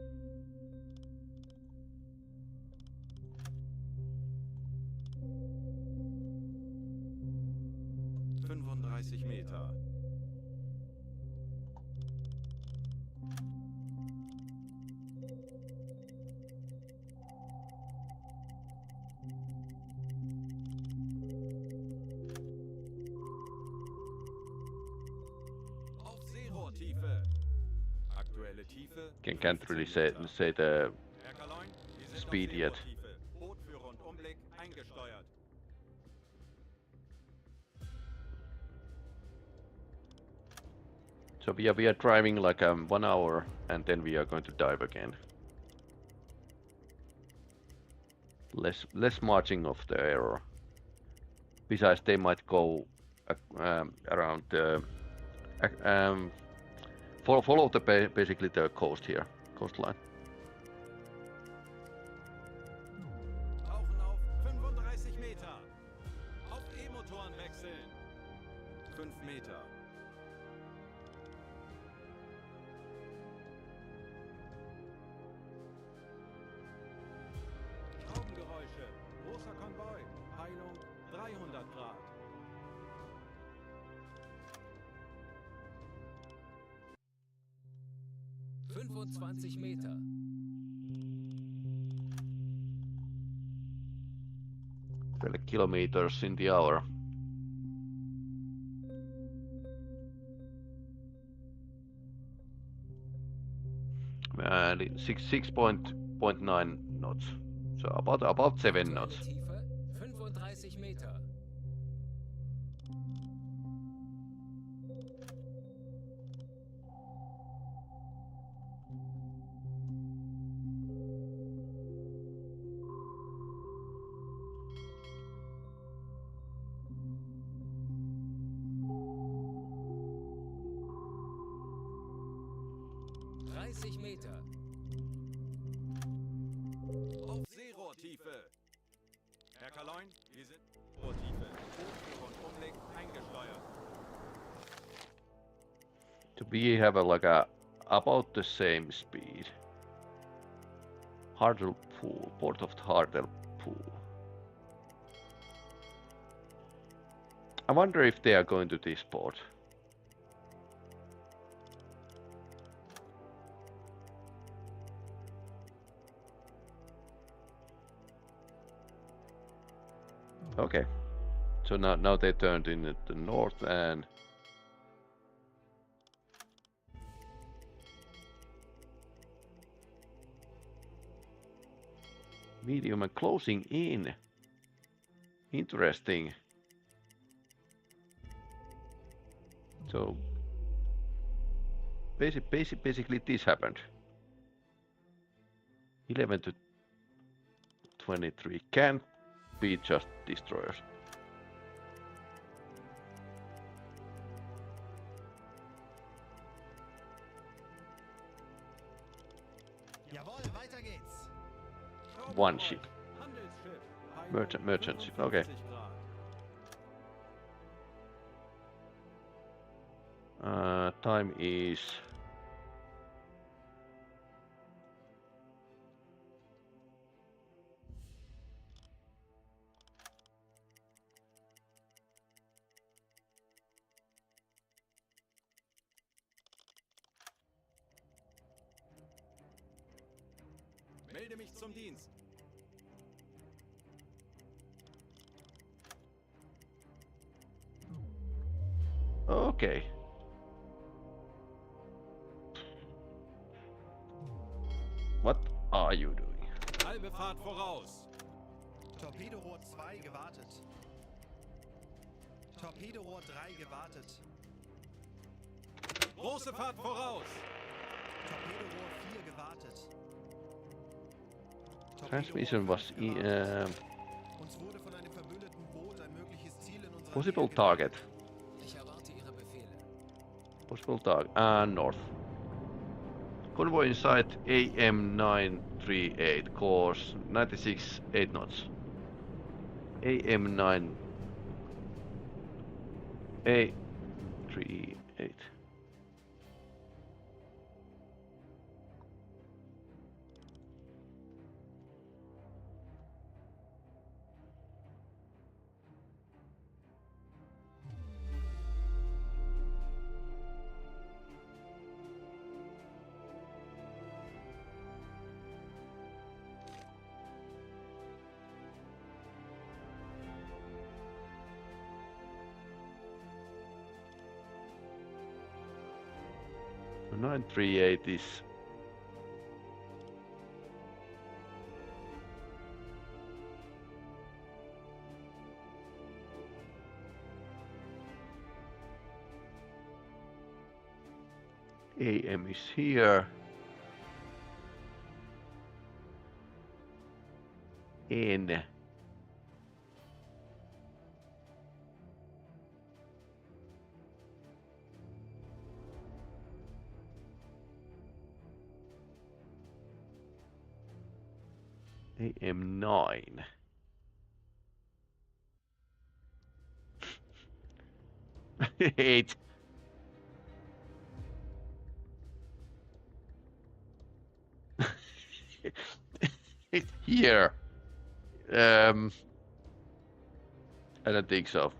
35 Meter. Seerohrtiefe. Aktuelle Tiefe. Can't really 15 Meter. say the Herr Kaloin, wir sind Speed auf yet. Seerohrtiefe. Boot für Rundumblick eingesteuert. So we are driving like 1 hour and then we are going to dive again. Less marching of the error. Besides, they might go around the follow the basically the coast here, coastline. Tauchen auf 35 Meter. Auf E-Motoren wechseln. 5 Meter. Schraubengeräusche. Großer Konvoi. Peilung 300 Grad. ...25 Meter. Kilometers in the hour. And 6.9 knots. So about 7 knots. Tiefe 35 Meter. Meter. Auf Seerohrtiefe. Herr Kaloin, wir sind Rohrtiefe. Boot für Rundumblick eingesteuert. So we have about the same speed. Hartlepool, port of Hartlepool. I wonder if they are going to this port. Okay, so now they turned in the north and medium and closing in. Interesting. So basically this happened. 11 to 23 can't be just destroyers. Jawohl, weiter geht's. One ship. Handelsschiff. Merchant ship, okay. 55 Grad. Time is Melde mich zum Dienst. okay. What are you doing? Halbe Fahrt voraus. Torpedorohr 2 gewartet. Torpedorohr 3 gewartet. Große Fahrt voraus. Torpedorohr 4 gewartet. Transmission was Uns wurde von einem verbündeten Boot ein mögliches Ziel in unserer possible Nähe target. Ich erwarte Ihre Befehle. Possible target. North. Convoy in sight AM938, course 96 8 knots. AM9 A38. 938 is AM is here. N. AM9. Eight. It's here. I don't think so.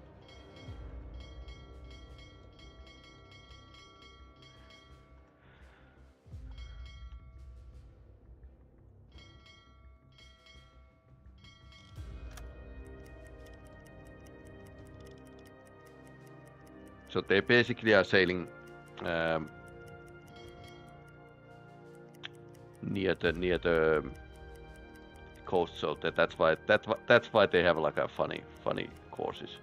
So they basically are sailing near the coast, so that's why they have like a funny courses.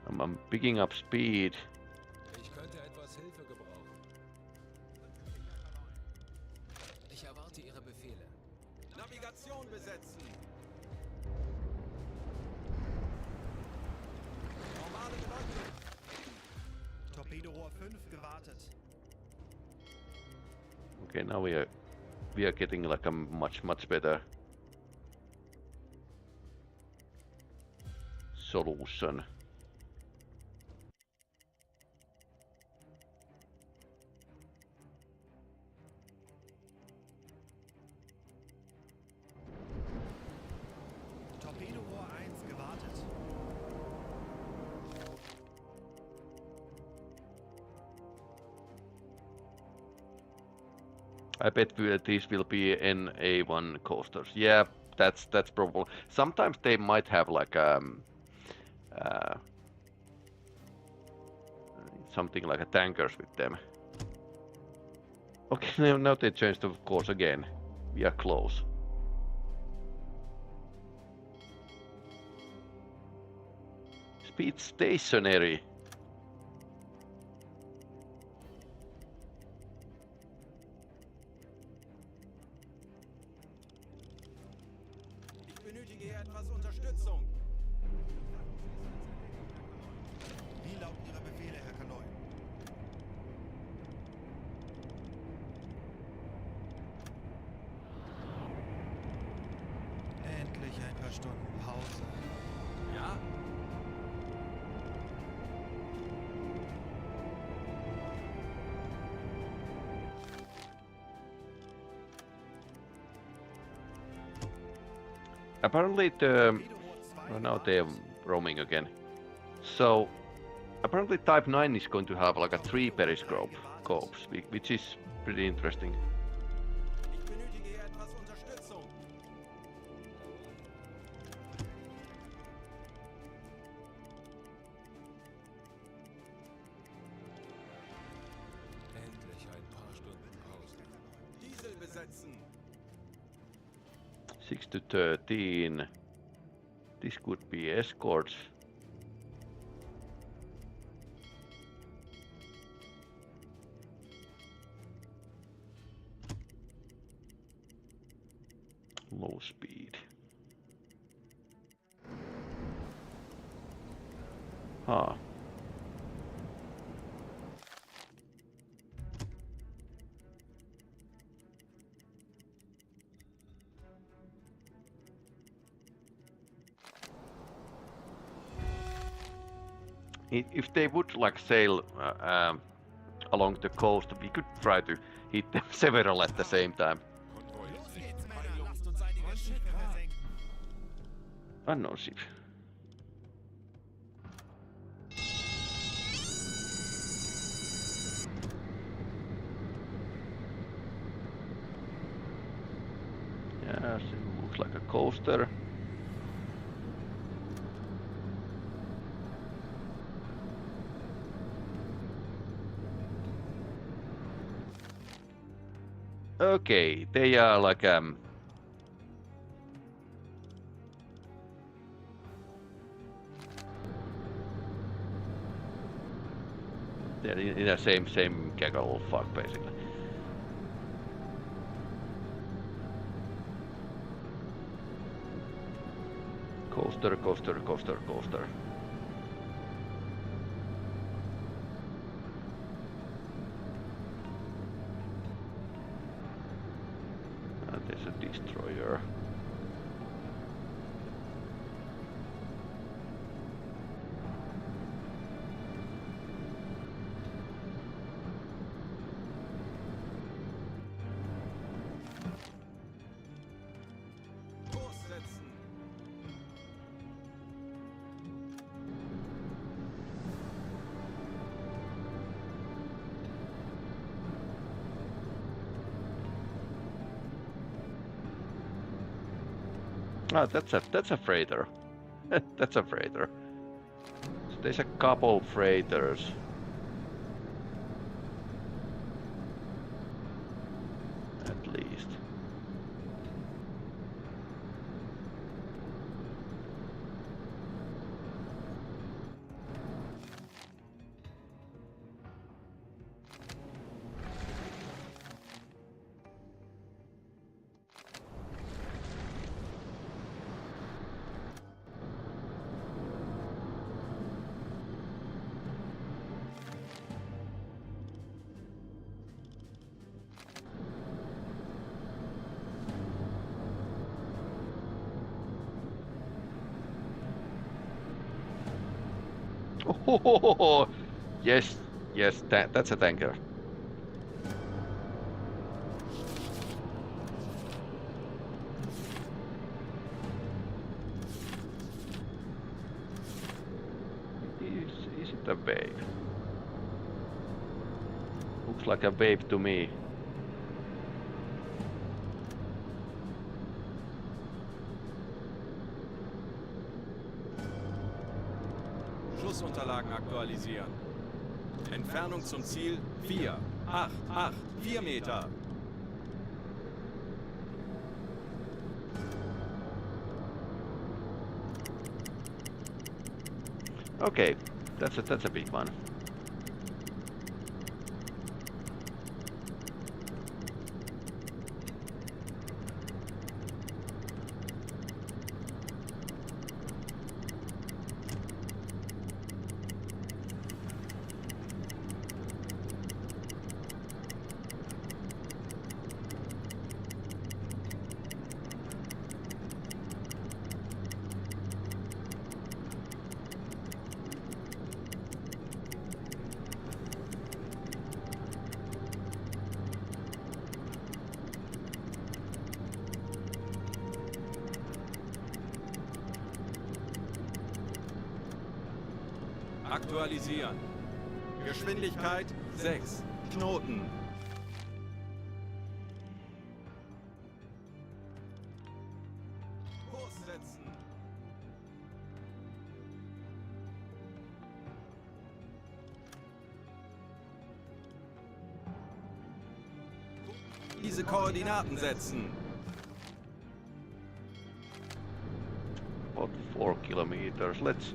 I'm picking up speed. Ich könnte etwas Hilfe gebrauchen. Ich erwarte Ihre Befehle. Navigation besetzen. Normale Beleuchtung. Torpedorohr 5 gewartet. Okay, now we are getting like a much better solution. Torpedorohr 1 gewartet. I bet these will be NA1 coasters. Yeah, that's probable. Sometimes they might have like something like a tankers with them. Okay, now they changed the course again. We are close. Speed stationary. Ich benötige hier etwas Unterstützung. Wie lauten Ihre Befehle, Herr Kanoi? Endlich ein paar Stunden Pause. Ja? Apparently now they're roaming again. So apparently Type 9 is going to have like a 3 periscope scopes, which is pretty interesting. Ich benötige hier etwas Unterstützung. Endlich ein paar Stunden Pause. Diesel besetzen. 6 to 13. This could be escorts. Low speed. Huh. If they would like sail along the coast, we could try to hit them several at the same time. Los geht's, Männer! Lasst uns einige Schiffe versenken. Unknown ship. Yeah, it looks looks like a coaster. Okay, they are like they're in the same gaggle fuck basically. Coaster, coaster, coaster, coaster. And there's a destroyer. Kurs setzen. Ah, that's a freighter. That's a freighter. So there's a couple freighters. At least. Oh, yes, yes, that's a tanker. Is it a babe? Looks like a babe to me. Schussunterlagen aktualisieren. Entfernung zum Ziel 4 Meter. Okay, that's a big one. Aktualisieren. Geschwindigkeit 6 Knoten. Kurs setzen. Diese Koordinaten setzen. About 4 kilometers. Let's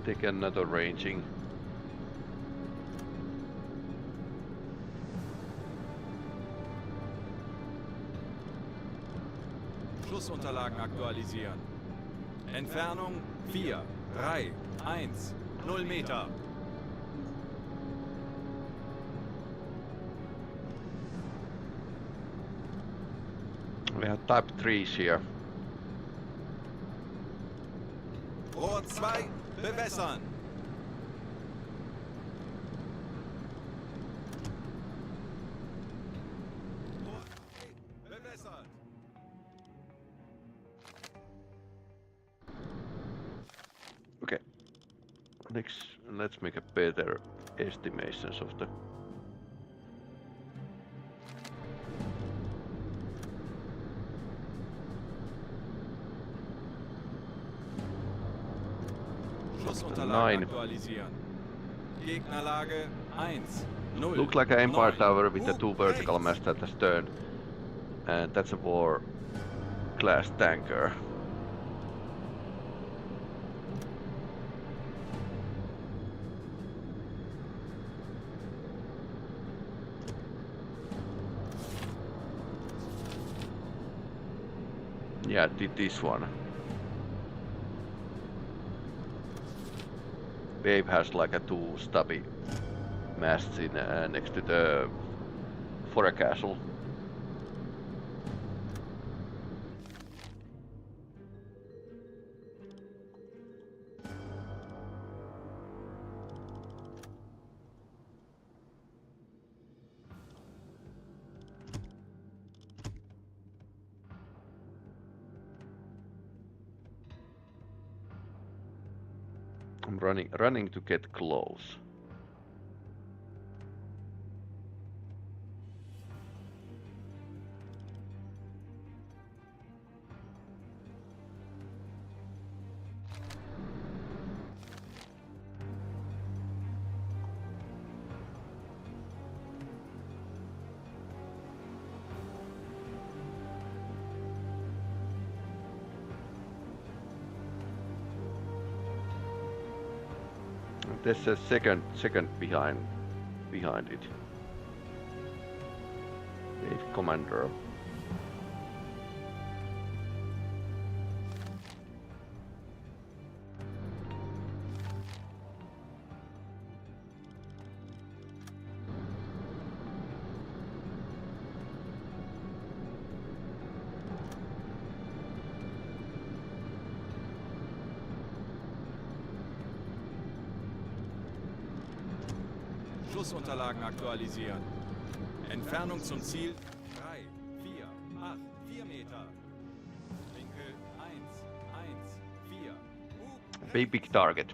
take another ranging. Schussunterlagen aktualisieren. Entfernung 4, 3, 1, 0 Meter. We have type 3s here. Rohr 2, bewässern. Rohr 2, bewässert. Okay. Next, let's make a better estimations of the. Schussunterlagen 9. aktualisieren. Gegnerlage 1, 0. Looks like an Empire 9. Tower with the Hub 2 vertical rechts. masts at the stern. And that's a war class tanker. Yeah, this one. Babe has like a 2 stubby masts in next to the forecastle. I'm running to get close. There's a second behind it. Wave commander. Schussunterlagen aktualisieren. Entfernung zum Ziel 3, 4, 8, 4 Meter. Winkel 1, 1, 4. Hub Big target.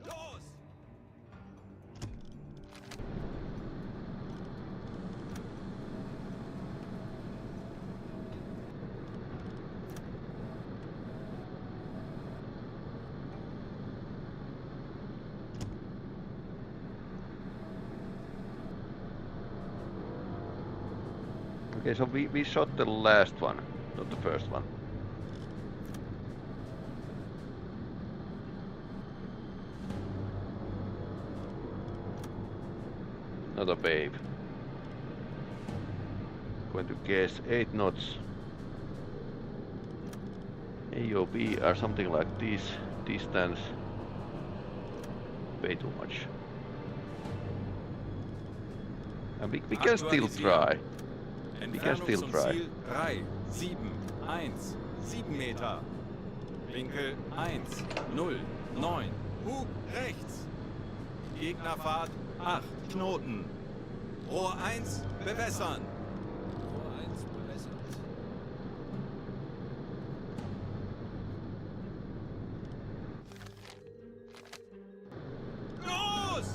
Los! Okay, so we shot the last one, not the first one. Not a babe. Going to guess 8 knots. AOB or something like this distance. Way too much. And we can still try. We can Entfernung still zum try. Ziel 3, 7, 1, 7 Meter. Winkel 1, 0, 9. Hub rechts. Gegnerfahrt 8 Knoten. Rohr 1 bewässern. Rohr 1 bewässert. Los!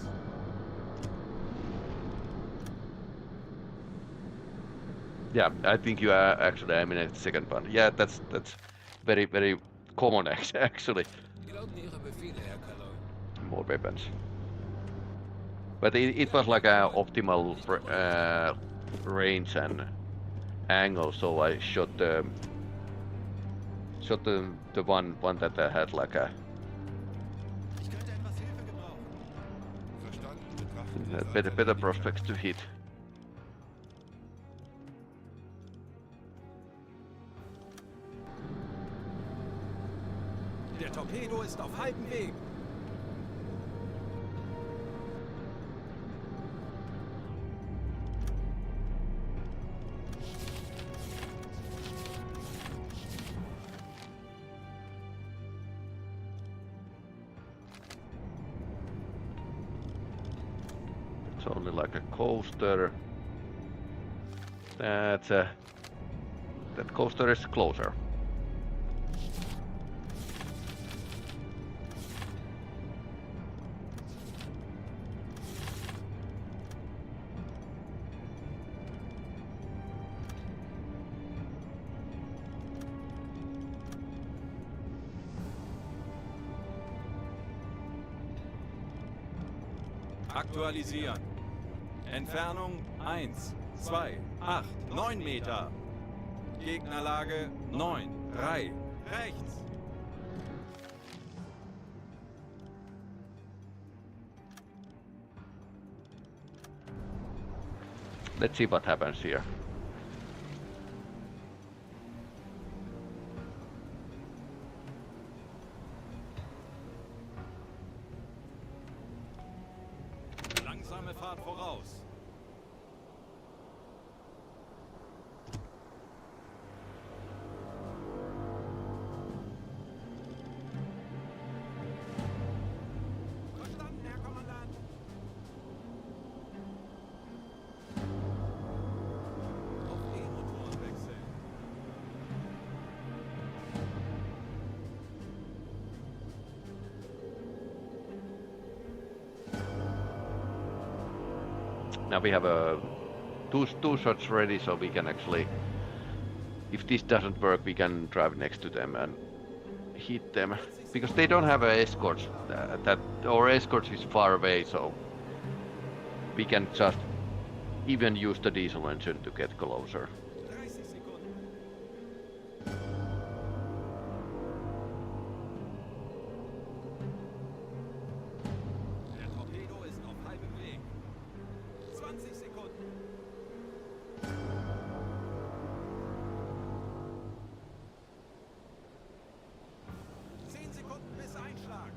Yeah, I think you are actually eliminated the second one. Yeah, that's very common actually. Die lauten Ihre Befehle, Herr Kaloi. More weapons. But it was like a optimal range and angle, so I shot the one that had like a Ich könnte etwas Hilfe gebrauchen. Verstanden. Betrachten wir better prospects to hit. Der Torpedo ist auf halbem Weg. It's only like a coaster. That coaster is closer. Aktualisieren. Entfernung 1, 2, 8, 9 Meter. Gegnerlage 9, 3, rechts. Let's see what happens here. Langsame Fahrt voraus. Verstanden, Herr Kommandant. Auf E-Motoren wechseln. Now we have two shots ready, so we can actually, if this doesn't work, we can drive next to them and hit them, because they don't have escorts. Our escorts is far away, so we can just even use the diesel engine to get closer. 30 Sekunden. Der Torpedo ist auf halbem Weg. 20 Sekunden. Sekunden bis Einschlag.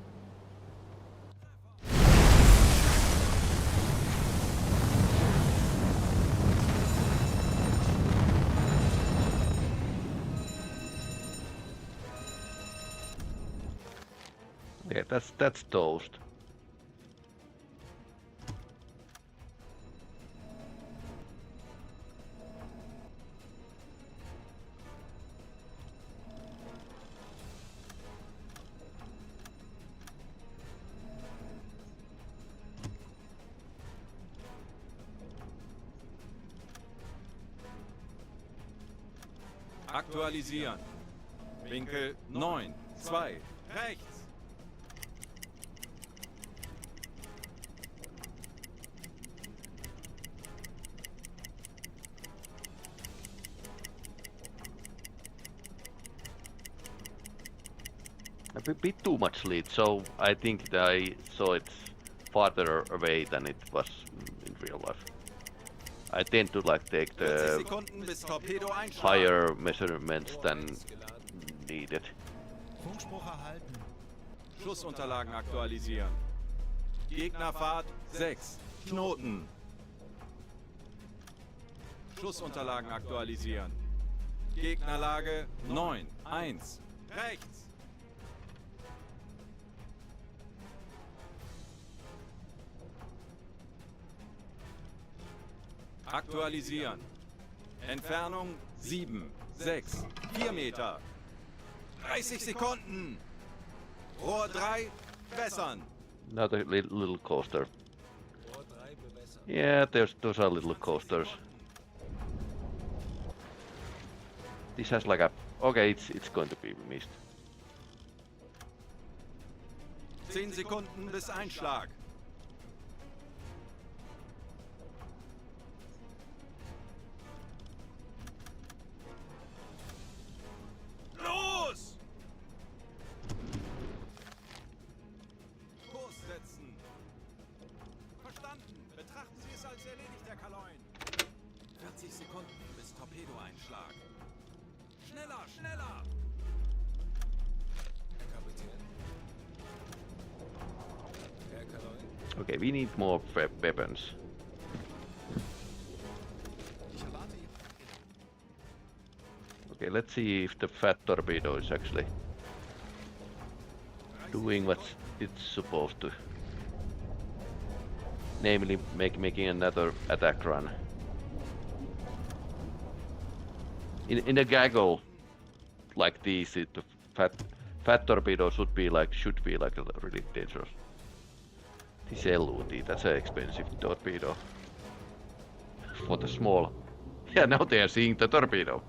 Yeah, that's toast. Aktualisieren. Winkel 9, 2, rechts. A bit too much lead, so I think that I saw it farther away than it was in real life. I tend to like take 40 the Sekunden bis Torpedo einschlag. higher measurements than needed. Funkspruch erhalten. Schussunterlagen aktualisieren. Gegnerfahrt 6, Knoten. Schussunterlagen aktualisieren. Gegnerlage 9, 1, rechts. Aktualisieren. Entfernung 7, 6, 4 Meter. 30 Sekunden. Rohr 3, bessern. Another little coaster. Rohr 3 bewässern. Yeah, those are little coasters. This has like a... Okay, it's going to be missed. 10 Sekunden bis Einschlag. Los! Kurs setzen. Verstanden. Betrachten Sie es als erledigt, Herr Kaloin. 40 Sekunden bis Torpedoeinschlag. Schneller, schneller! Herr Kapitän. Herr Kaloin. Okay, we need more weapons. Okay, let's see if the fat torpedo is actually doing what it's supposed to. Namely, making another attack run. In a gaggle like this, the fat torpedo should be like really dangerous. This LUT, that's an expensive torpedo. For the small. Yeah, now they are seeing the torpedo.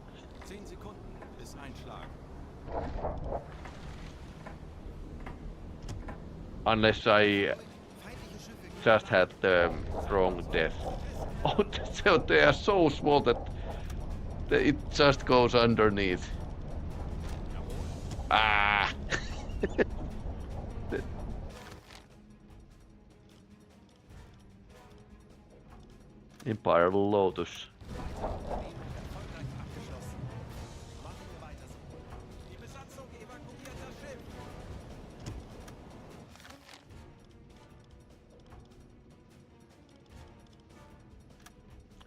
10 Sekunden bis Einschlag. Unless I just had the wrong death. Oh, so they are so small that it just goes underneath. Ah! Empire Lotus. Die Besatzung evakuiert das Schiff.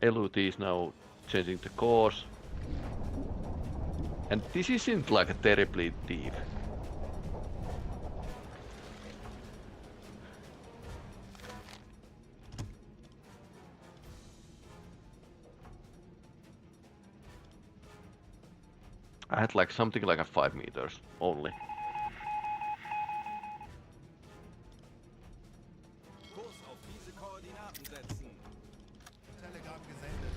LUT is now changing the course. And this isn't like a terribly deep. I had like something like a 5 meters only. Kurs auf diese Koordinaten setzen. Telegram gesendet.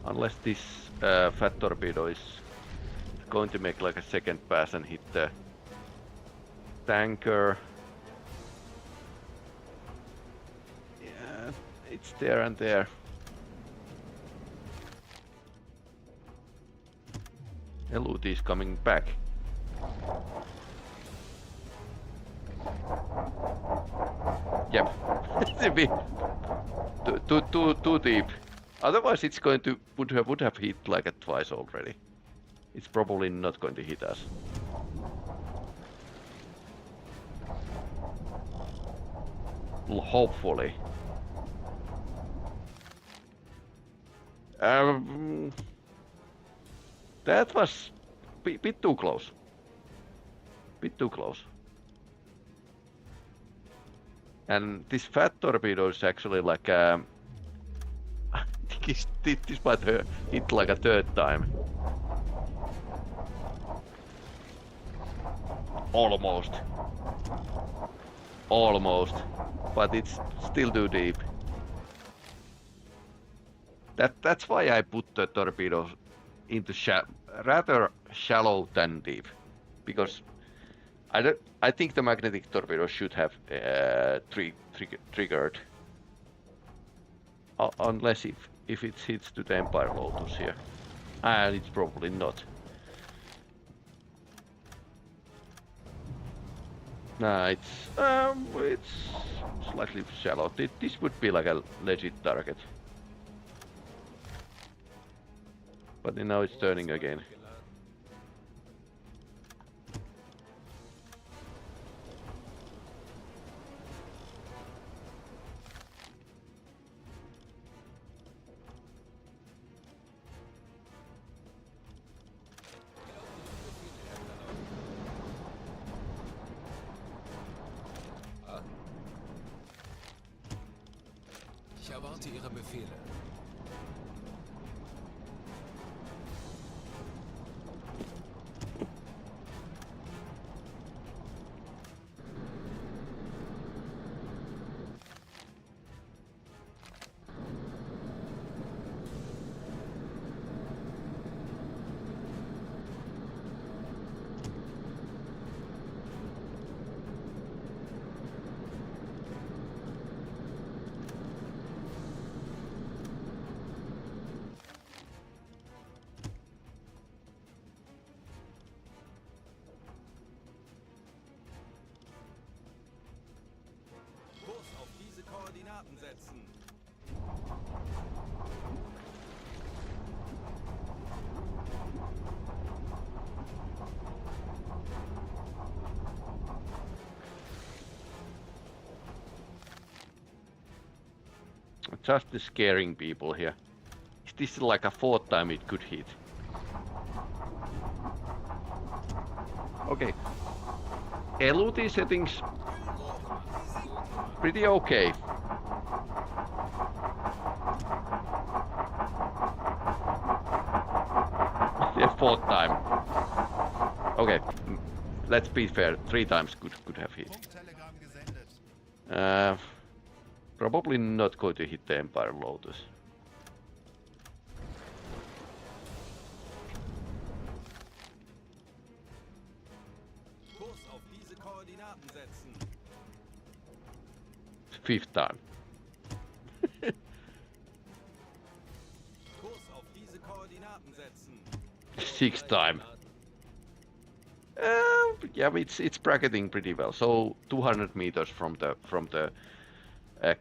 Unless this fat torpedo is going to make like a second pass and hit the tanker. Yeah, it's there and there. LUT is coming back. Yep. It's a bit too deep. Otherwise it's going to would have hit like a twice already. It's probably not going to hit us. Hopefully. That was bit too close. Bit too close. And this fat torpedo is actually like I think this might hit like a third time. Almost. Almost. But it's still too deep. That's why I put the torpedoes into rather shallow than deep, because I think the magnetic torpedo should have triggered, unless if it hits to the Empire Lotus here, and it's probably not. Nah, it's slightly shallow. This would be like a legit target. But now it's turning again. Ich erwarte Ihre Befehle. Kurs auf diese Koordinaten setzen. Just scaring people here. Is this like a fourth time it could hit? Okay. LUT settings pretty okay. Yeah, fourth time. Okay, let's be fair. 3 times could have hit. Funktelegramm gesendet. Probably not going to hit the Empire Lotus. Kurs auf diese Koordinaten setzen. Fifth time. Kurs auf diese Koordinaten setzen. Sixth time. Yeah, it's bracketing pretty well. So 200 meters from the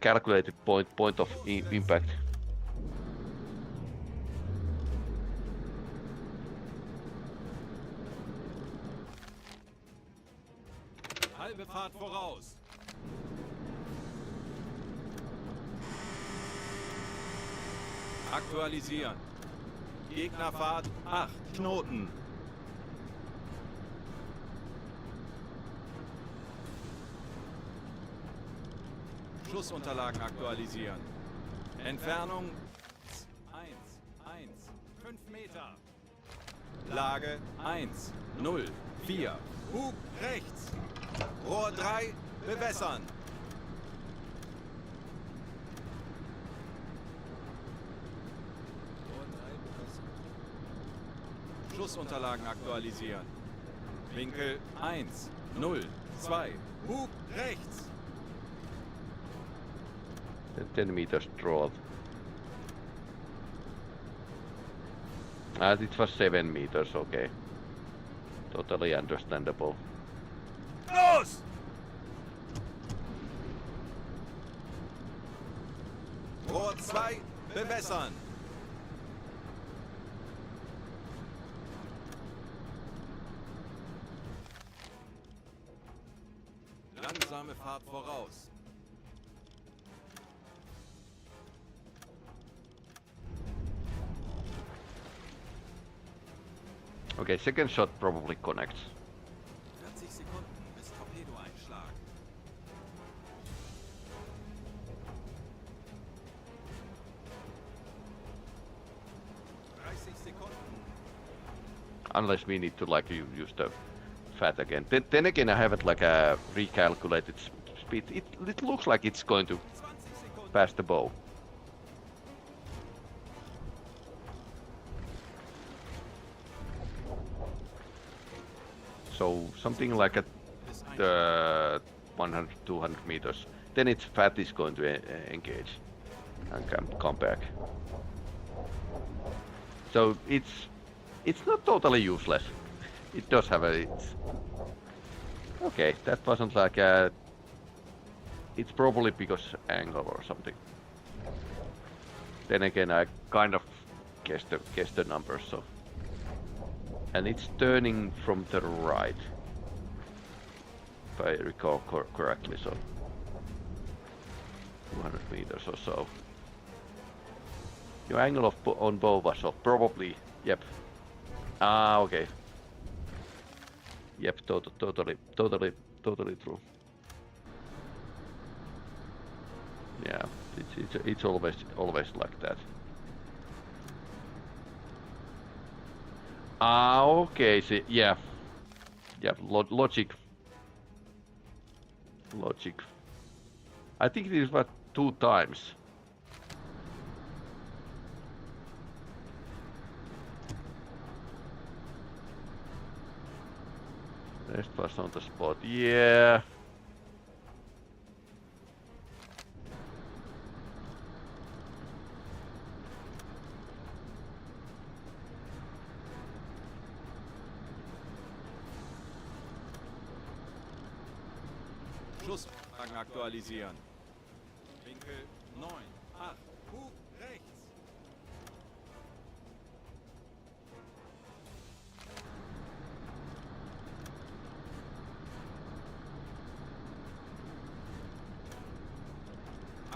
calculated point of impact. Halbe Fahrt voraus. Aktualisieren. Gegnerfahrt 8 Knoten. Schussunterlagen aktualisieren. Entfernung 5 Meter. Lage 1, 0, 4. Hub rechts. Rohr 3 bewässern. Schussunterlagen aktualisieren. Winkel 1, 0, 2. Hub rechts. 10 meters draw. It was 7 meters, okay. Totally understandable. Los! Rohr 2 bewässern. Langsame Fahrt voraus. Okay, second shot probably connects. 40 Sekunden bis Torpedoeinschlag. Unless we need to like use the fat again. Then again, I haven't like recalculated speed. It looks like it's going to pass the bow. So something like at 100, 200 meters. Then its fat is going to engage and come back. So it's not totally useless. It does have a. Okay, that wasn't like a. It's probably because angle or something. Then again, I kind of guessed the numbers. So. And it's turning from the right, if I recall correctly, so 200 meters or so. Your angle on bow was off, probably, yep. Ah, okay. Yep, totally true. Yeah, it's always like that. Ah, okay, see, yeah. Yeah, logic. I think this was 2 times. Rest was on the spot, yeah. Schussunterlagen aktualisieren. Winkel 9, 8. Hub rechts.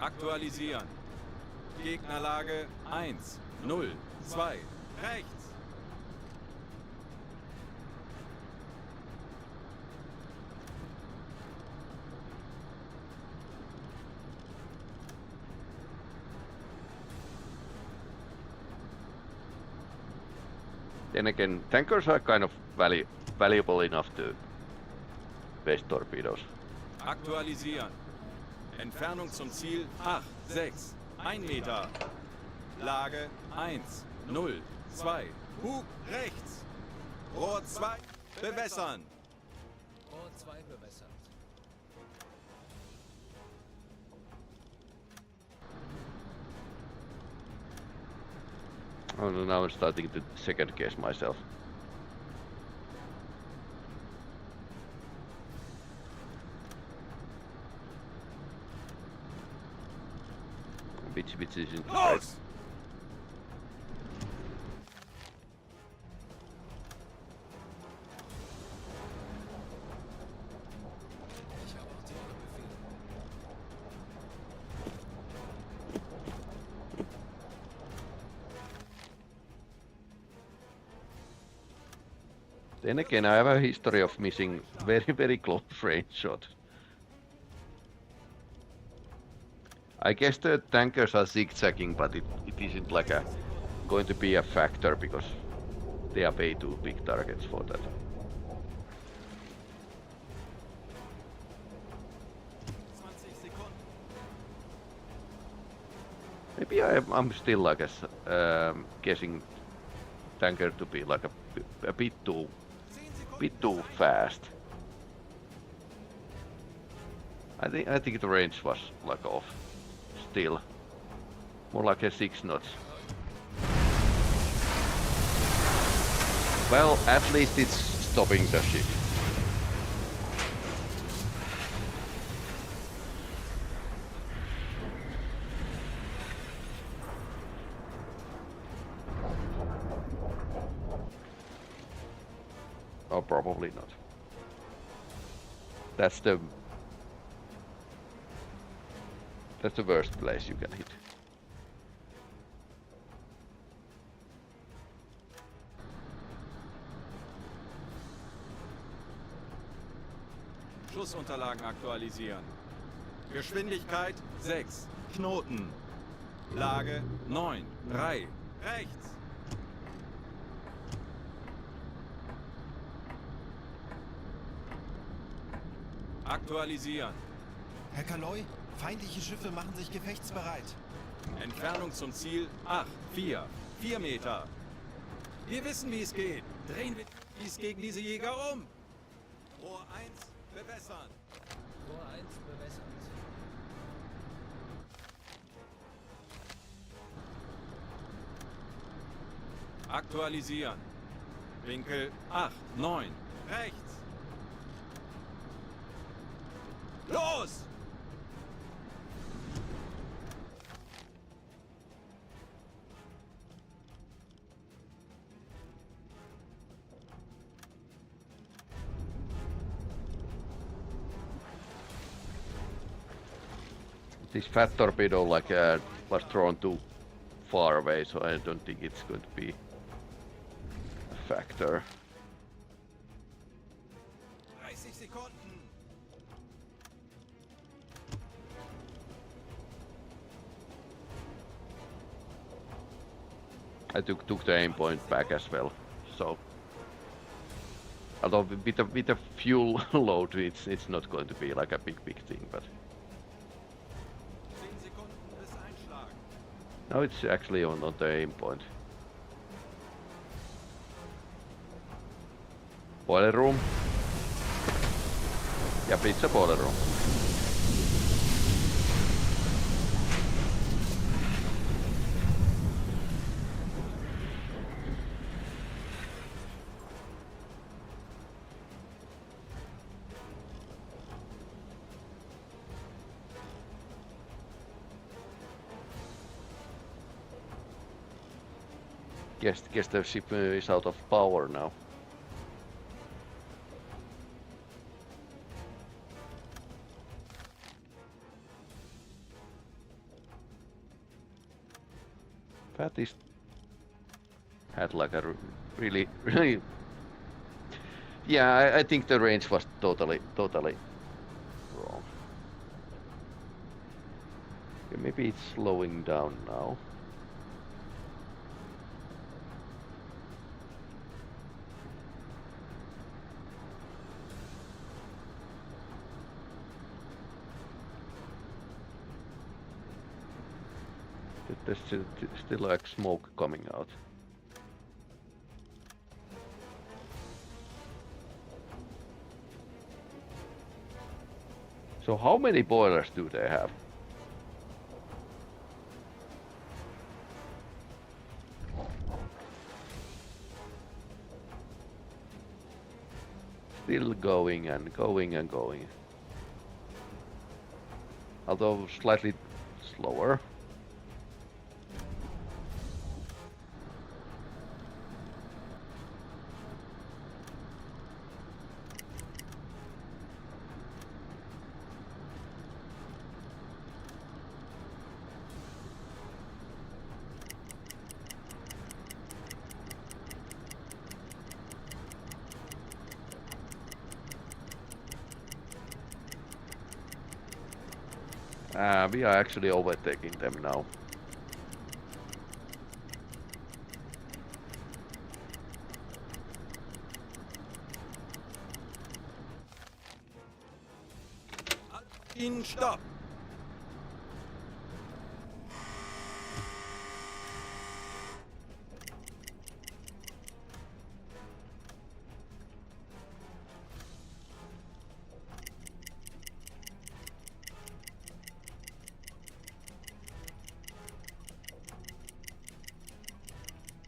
Aktualisieren. Gegnerlage 1, 0, 2. Rechts. Then again, tankers are kind of valuable enough to waste torpedoes. Aktualisieren. Entfernung zum Ziel 8, 6, 1 Meter. Lage 1, 0, 2. Hub rechts. Rohr 2 bewässern. Rohr 2 bewässert. Oh, no, now I'm starting to second guess myself. Which isn't right. Los! Ich erwarte Ihre Befehle. Then again, I have a history of missing very close range shot. I guess the tankers are zigzagging, but it isn't like going to be a factor because they are way too big targets for that. 20 Sekunden. Maybe I'm still like guessing tanker to be like a bit too fast. I think the range was like off. Still, more like a 6 knots. Well, at least it's stopping the ship. Or probably not. That's the worst place you can hit. Schussunterlagen aktualisieren. Geschwindigkeit 6. Knoten. Lage 9. 3. Rechts. Aktualisieren. Herr Kaloy, feindliche Schiffe machen sich gefechtsbereit. Entfernung zum Ziel 8. 4. 4 Meter. Wir wissen, wie es geht. Drehen wir dies gegen diese Jäger um. Rohr 1 bewässern. Rohr 1 bewässert. Aktualisieren. Winkel 8. 9. Rechts. Los! This fat torpedo was thrown too far away, so I don't think it's going to be a factor. 30 Sekunden. I took the aim point back as well, so although with a fuel load, it's not going to be like a big thing, but 10 Sekunden bis Einschlag. now it's actually on the aim point. Boiler room. Yep, it's a boiler room. Guess the ship is out of power now. Fatty had like a really yeah, I think the range was totally wrong. Okay, maybe it's slowing down now. There's still like smoke coming out. So how many boilers do they have? Still going and going and going. Although slightly slower. We are actually overtaking them now. Ihnen Stopp!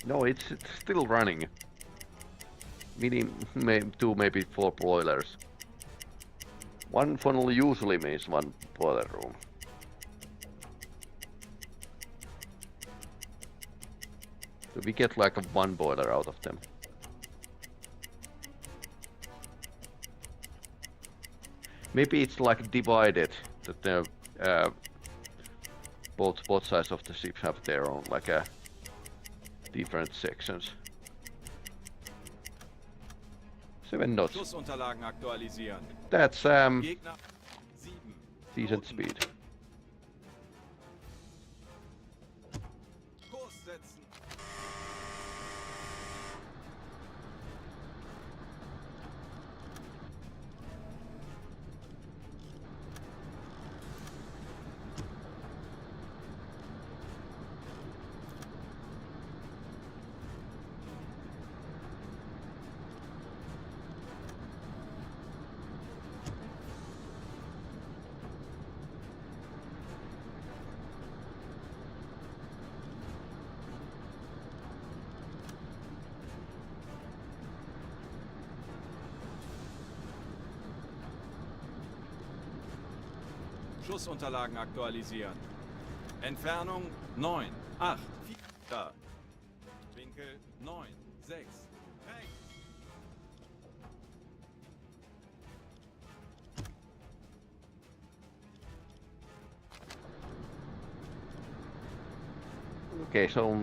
No, it's still running. Meaning maybe 4 boilers. One funnel usually means 1 boiler room. So we get like 1 boiler out of them. Maybe it's like divided, that the both sides of the ship have their own like a different sections. 7 knots. Schussunterlagen aktualisieren. That's Gegner 7. decent speed. Kurs setzen. Schussunterlagen aktualisieren. Entfernung 9, 8, 4. Winkel 9, 6. Rechts. Okay, so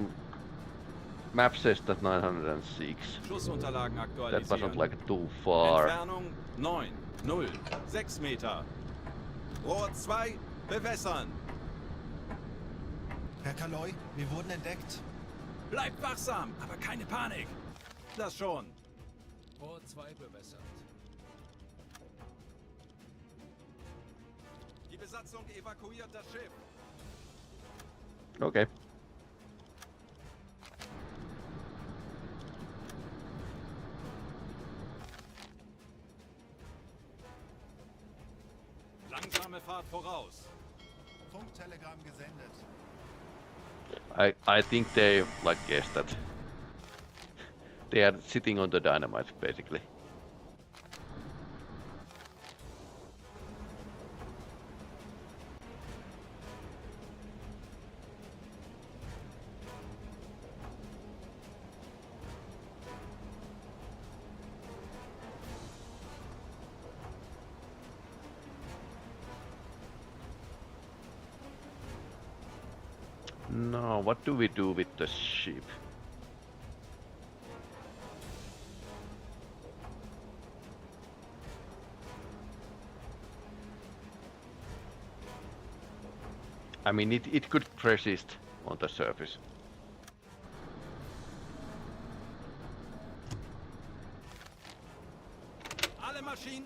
map says that 906. Schussunterlagen aktualisieren. That wasn't like too far. Entfernung 9, 0, 6 Meter. Rohr 2, bewässern. Herr Kaloi, wir wurden entdeckt. Bleibt wachsam, aber keine Panik. Das schon. Rohr 2 bewässert. Die Besatzung evakuiert das Schiff. Okay. Langsame Fahrt voraus. Funktelegramm gesendet. I think they like guessed that. They are sitting on the dynamite basically. No, what do we do with the ship? I mean, it could persist on the surface. Alle Maschinen.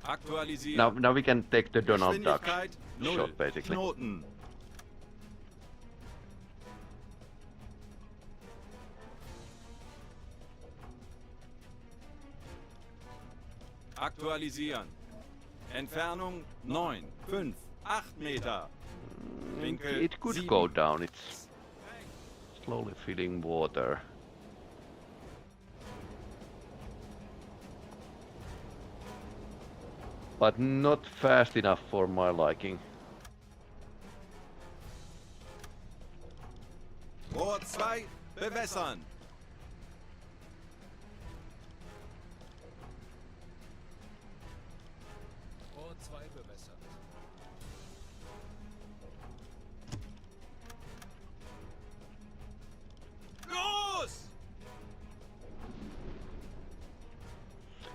Aktualisieren. Now we can take the Donald Duck Geschwindigkeit 0. shot basically. Knoten. Aktualisieren. Entfernung 9, 5, 8 Meter. Winkel It could 7. go down. It's slowly filling water. But not fast enough for my liking. Rohr 2, bewässern. Rohr 2 bewässert. Los!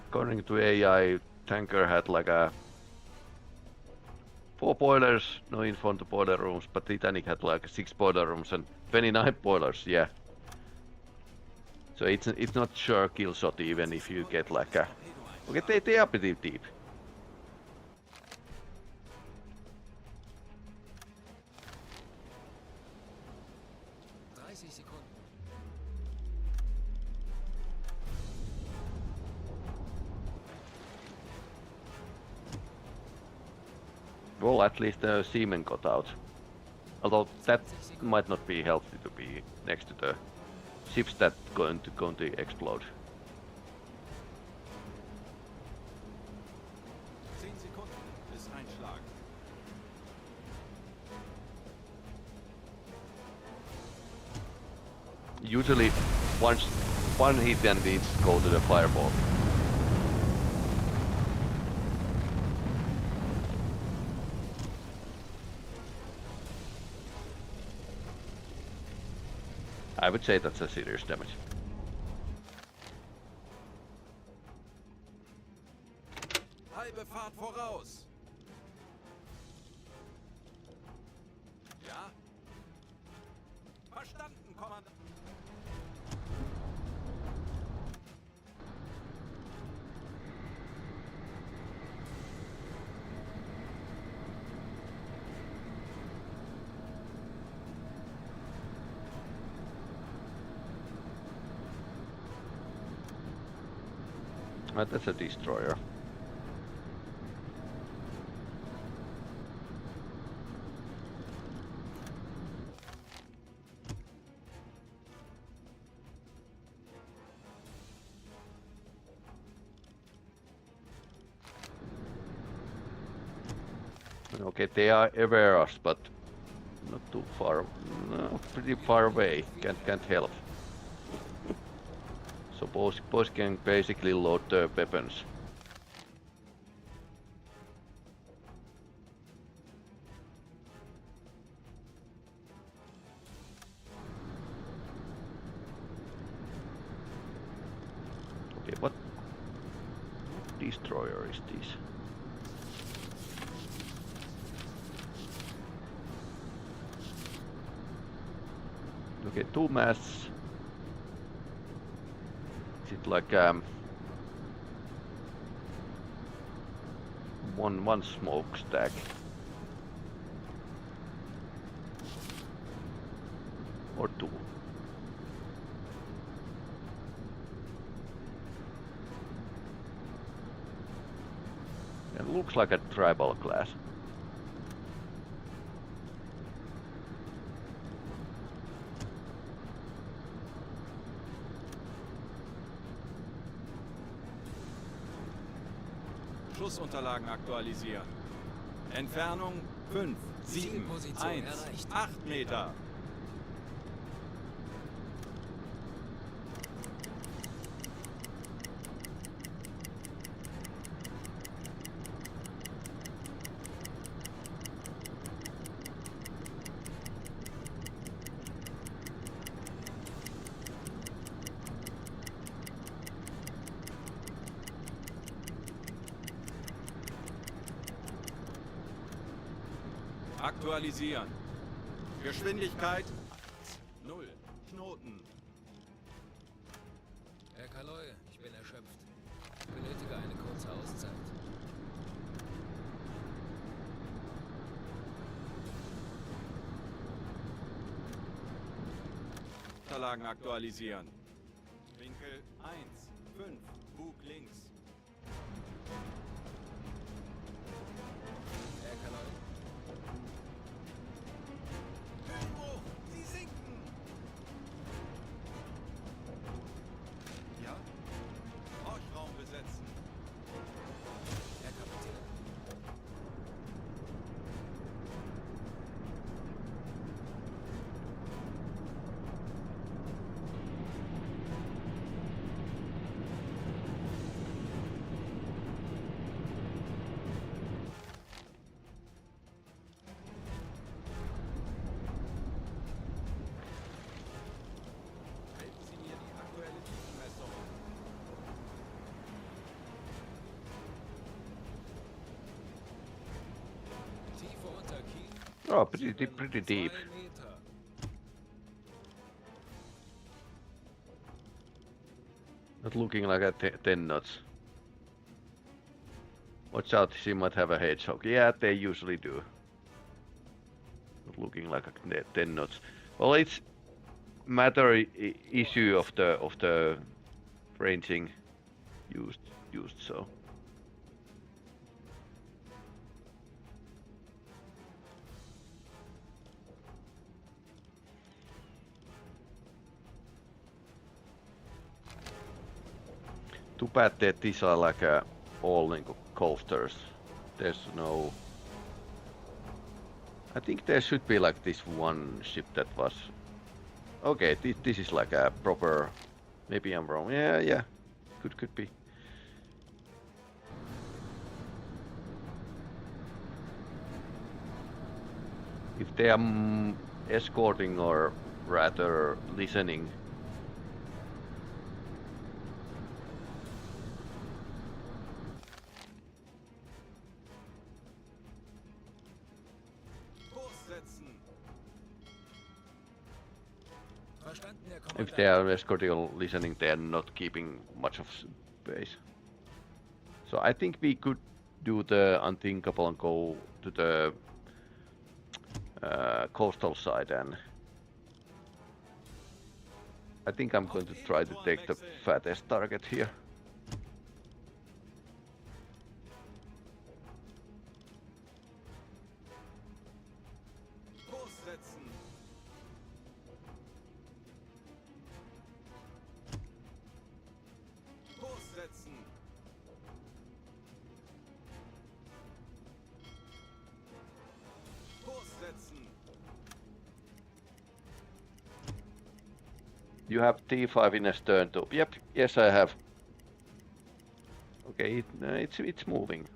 According to AI, tanker had like a 4 boilers, no info on the boiler rooms, but Titanic had like 6 boiler rooms and 29 boilers, yeah. So it's not sure kill shot even if you get like a... Okay, they are pretty deep. Well, at least the seamen got out. Although that might not be healthy to be next to the ships that going to explode. 10 Sekunden bis Einschlag. Usually, one hit and it go to the fireball. I would say that's a serious damage. Halbe Fahrt voraus. Ja? Verstanden, Kommandant. That's a destroyer. Okay, they are aware us, but not too far. No, pretty far away. Can't help. So both can basically load the weapons. Okay, what destroyer is this? Okay, 2 masts. Is it like one smokestack? Or 2? It looks like a tribal class. Schussunterlagen aktualisieren. Entfernung 5, 7, 1, 8 Meter. Aktualisieren. Geschwindigkeit 0. Knoten. Herr Kaloy, ich bin erschöpft. Ich benötige eine kurze Auszeit. Unterlagen aktualisieren. Winkel 1, 5, Bug links. Herr Kaloy, Oh, pretty deep. 2 Meter. Not looking like a 10 knots. Watch out, she might have a hedgehog. Yeah, they usually do. Not looking like a 10 knots. Well, it's matter issue of the ranging used so. Too bad that these are like all coasters. There's no. I think there should be like this one ship that was. Okay, this is like a proper. Maybe I'm wrong. Yeah, could be. If they are escorting or rather listening. Verstanden, Herr If Kommandant. they are escorting or listening, they are not keeping much of space. So I think we could do the unthinkable and go to the coastal side, and I think I'm going to try to take the fattest target here. Kurs setzen. Kurs setzen. Kurs setzen. You have T5 in a stern tube. Yep, yes I have. Okay, it's moving.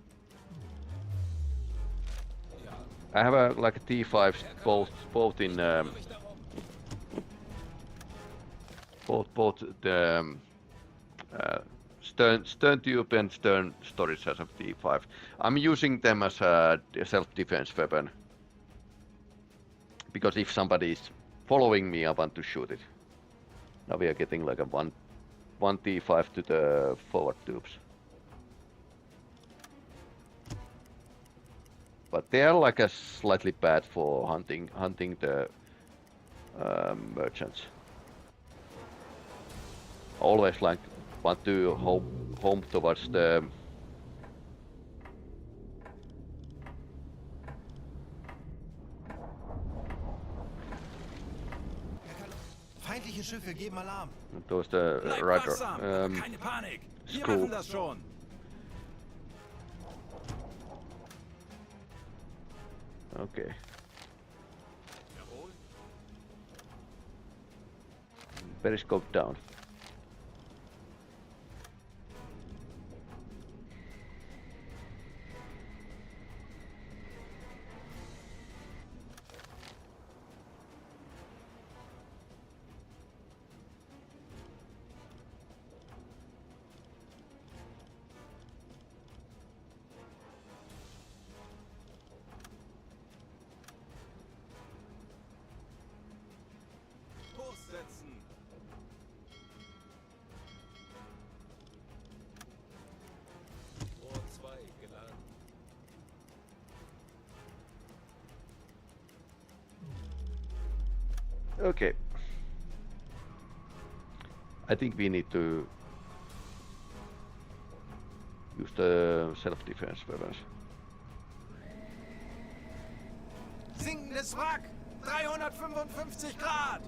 Ja, I have a like T5 both in kümmere mich darum. both the stern tube and stern storage has a T5. I'm using them as a self-defense weapon because if somebody is following me, I want to shoot it. Now we are getting like a one T5 to the forward tubes. But they are like a slightly bad for hunting the merchants. Always like want to home towards the Feindliche Schiffe geben Alarm. towards the Bleibt right. wachsam, aber keine Panik. Wir screw. machen das schon. Okay. Jawohl. Periscope down. Kurs setzen. Rohr 2 geladen. Okay. I think we need to use the self-defense weapons. Sinkendes Wrack. 355 Grad.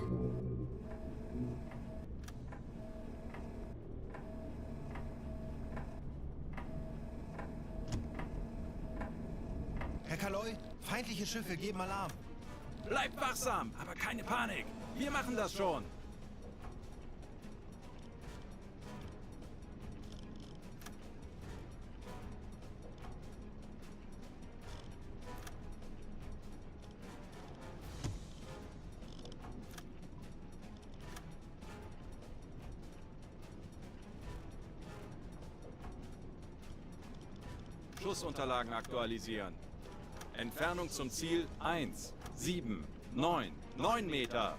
Herr Kaloi, feindliche Schiffe geben Alarm. Bleibt wachsam, aber keine Panik. Wir machen das schon. Schussunterlagen aktualisieren. Entfernung zum Ziel 1, 7, 9, 9 Meter.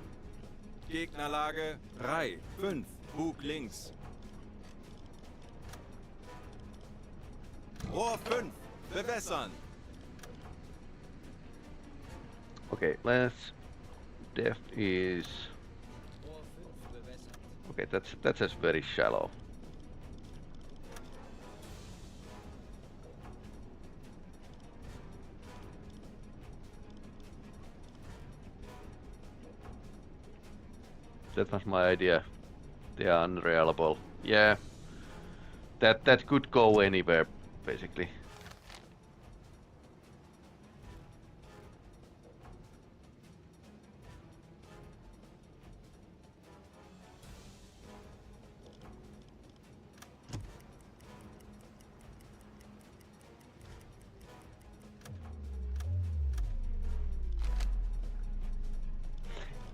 Gegnerlage 3, 5, Bug links. Rohr 5, bewässern. Okay, let's. Depth is. Rohr 5 bewässert. Okay, that's just very shallow. That was my idea. They are unreliable. Yeah. That could go anywhere, basically.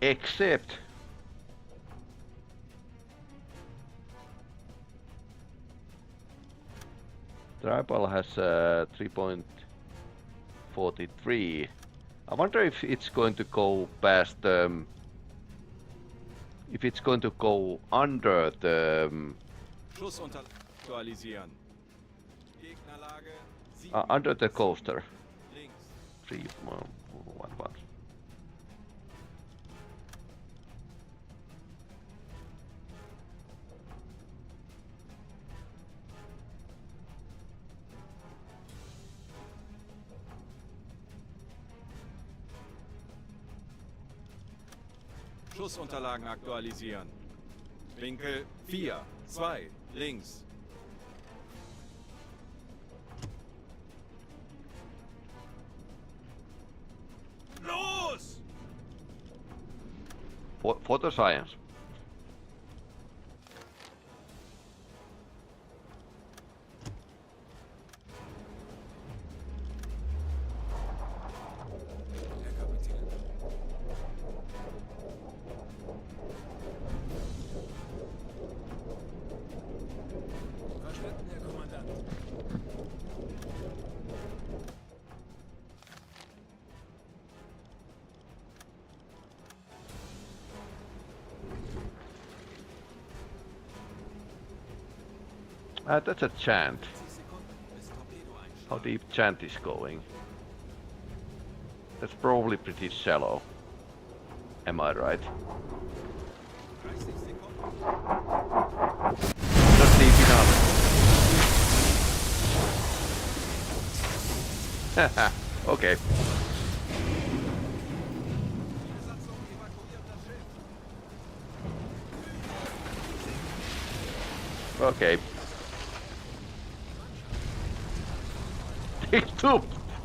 Except Tribal has 3.43. I wonder if it's going to go past if it's going to go under the Schussunterlagen aktualisieren. Gegnerlage 7, under the coaster. links. 3.11. Schussunterlagen aktualisieren. Winkel 4, 2, links. Los! For the science. Herr Kapitän. Verstanden, Herr Kommandant. That's a chant. 40 Sekunden bis Torpedoeinschlag. How deep chant is going? That's probably pretty shallow. Am I right? 30 Sekunden. Not deep enough. Okay. Besatzung evakuiert das Schiff. Okay.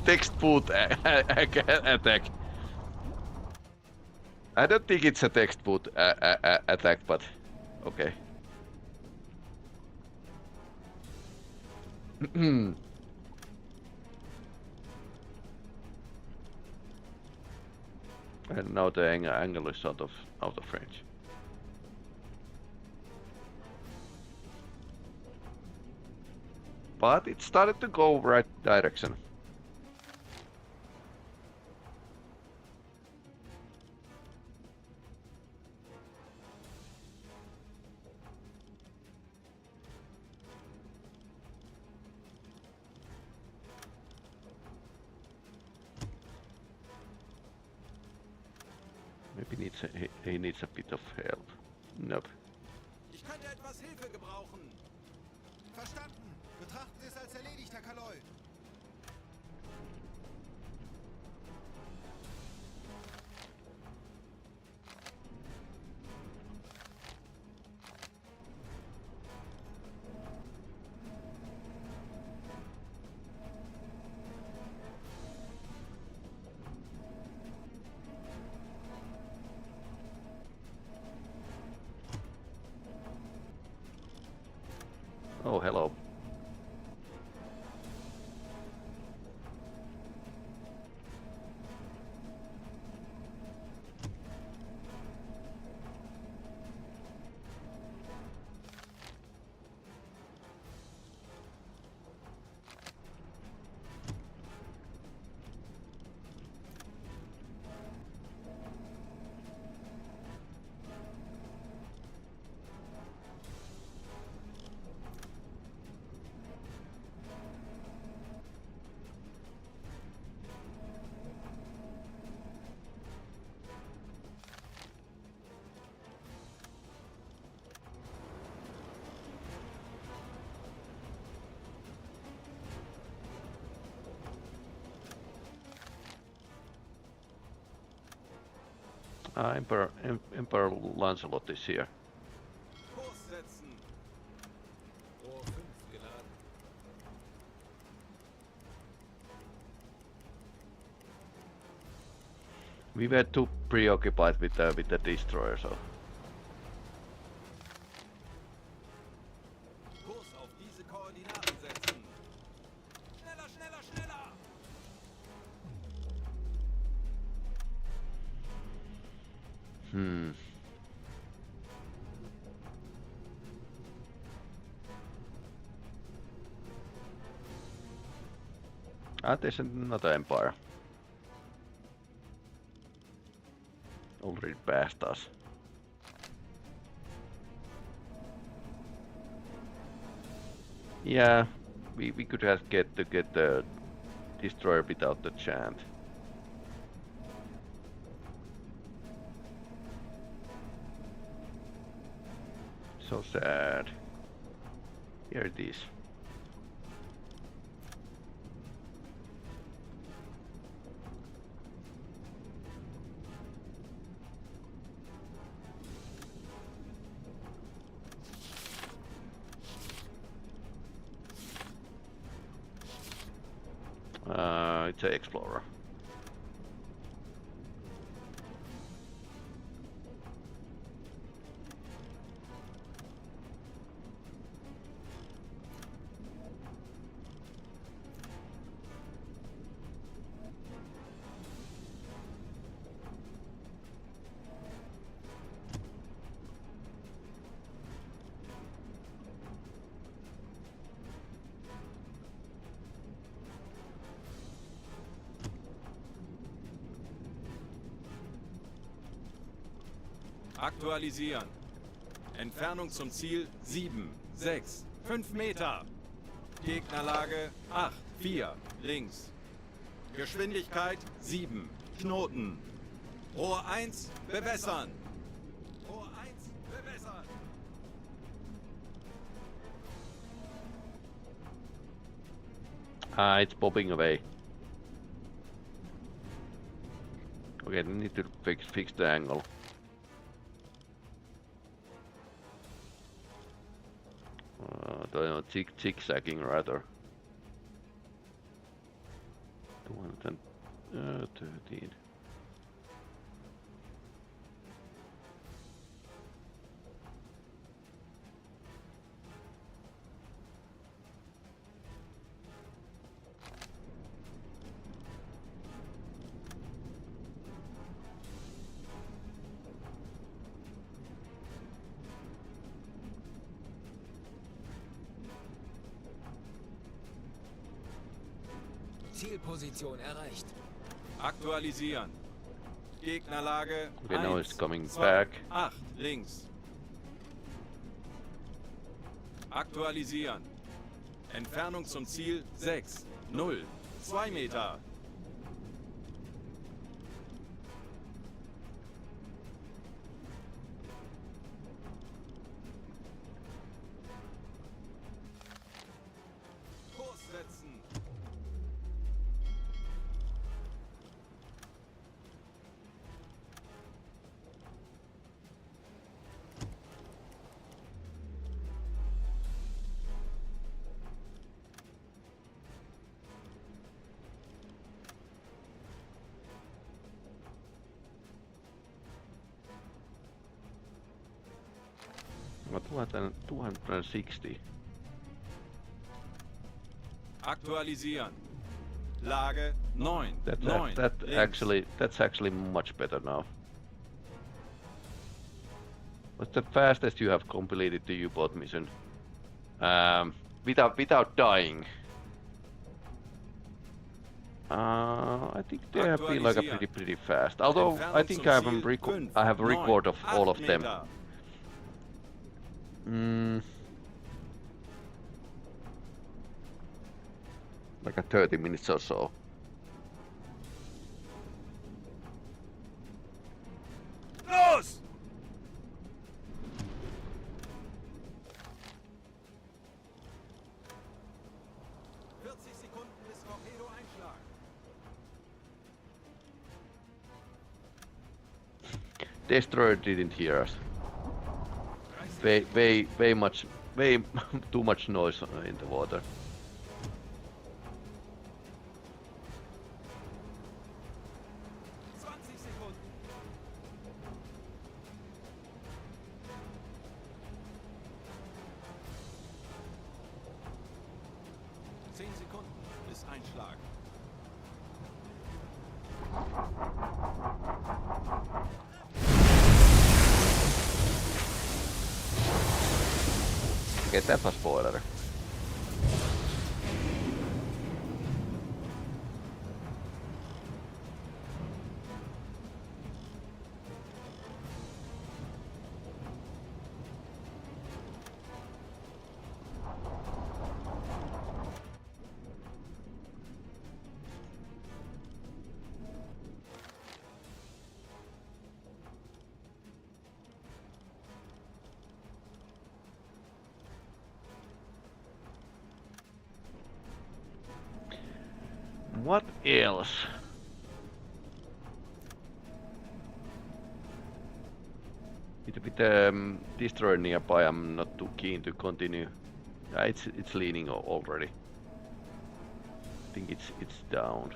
Textbook attack. I don't think it's a textbook attack, but okay. And now the angle is out of range. But it started to go right direction. Maybe he needs a bit of help. Nope. Ich könnte etwas Hilfe gebrauchen. Verstanden. Betrachten Sie es als erledigt, Herr Kaloi. Oh, hello. Emperor Lancelot is here. Kurs setzen. Rohr 5 geladen. We were too preoccupied with the destroyer, so. Kurs auf diese Koordinaten setzen. Schneller, schneller, schneller! There's another empire. Already passed us. Yeah, we could have get the destroyer without the chant. So sad. Here it is. It's an explorer. Aktualisieren. Entfernung zum Ziel 7, 6, 5 Meter. Gegnerlage 8, 4, links. Geschwindigkeit 7, Knoten. Rohr 1, bewässern. Rohr 1, bewässern. It's popping away. Okay, we need to fix the angle. Zigzagging rather. 213. Zielposition erreicht. Aktualisieren. Gegnerlage Okay, now it's 1, coming 2, back. 8, links. Aktualisieren. Entfernung zum Ziel 6, 0, 2 Meter. Kurs setzen. What 260? Aktualisieren. Lage 9, That's 9, links. that's actually much better now. What's the fastest you have completed the U-boat mission? Without dying. I think they have been like a pretty fast. Although I think I have a record of all of them. Like a 30 minutes or so. Los! Sekunden bis Torpedo-Einschlag. Destroyer didn't hear us. Way too much noise in the water. Einschlag. Okei, täpä spoileri. What else? With the destroyer nearby, I'm not too keen to continue. It's leaning already. I think it's down.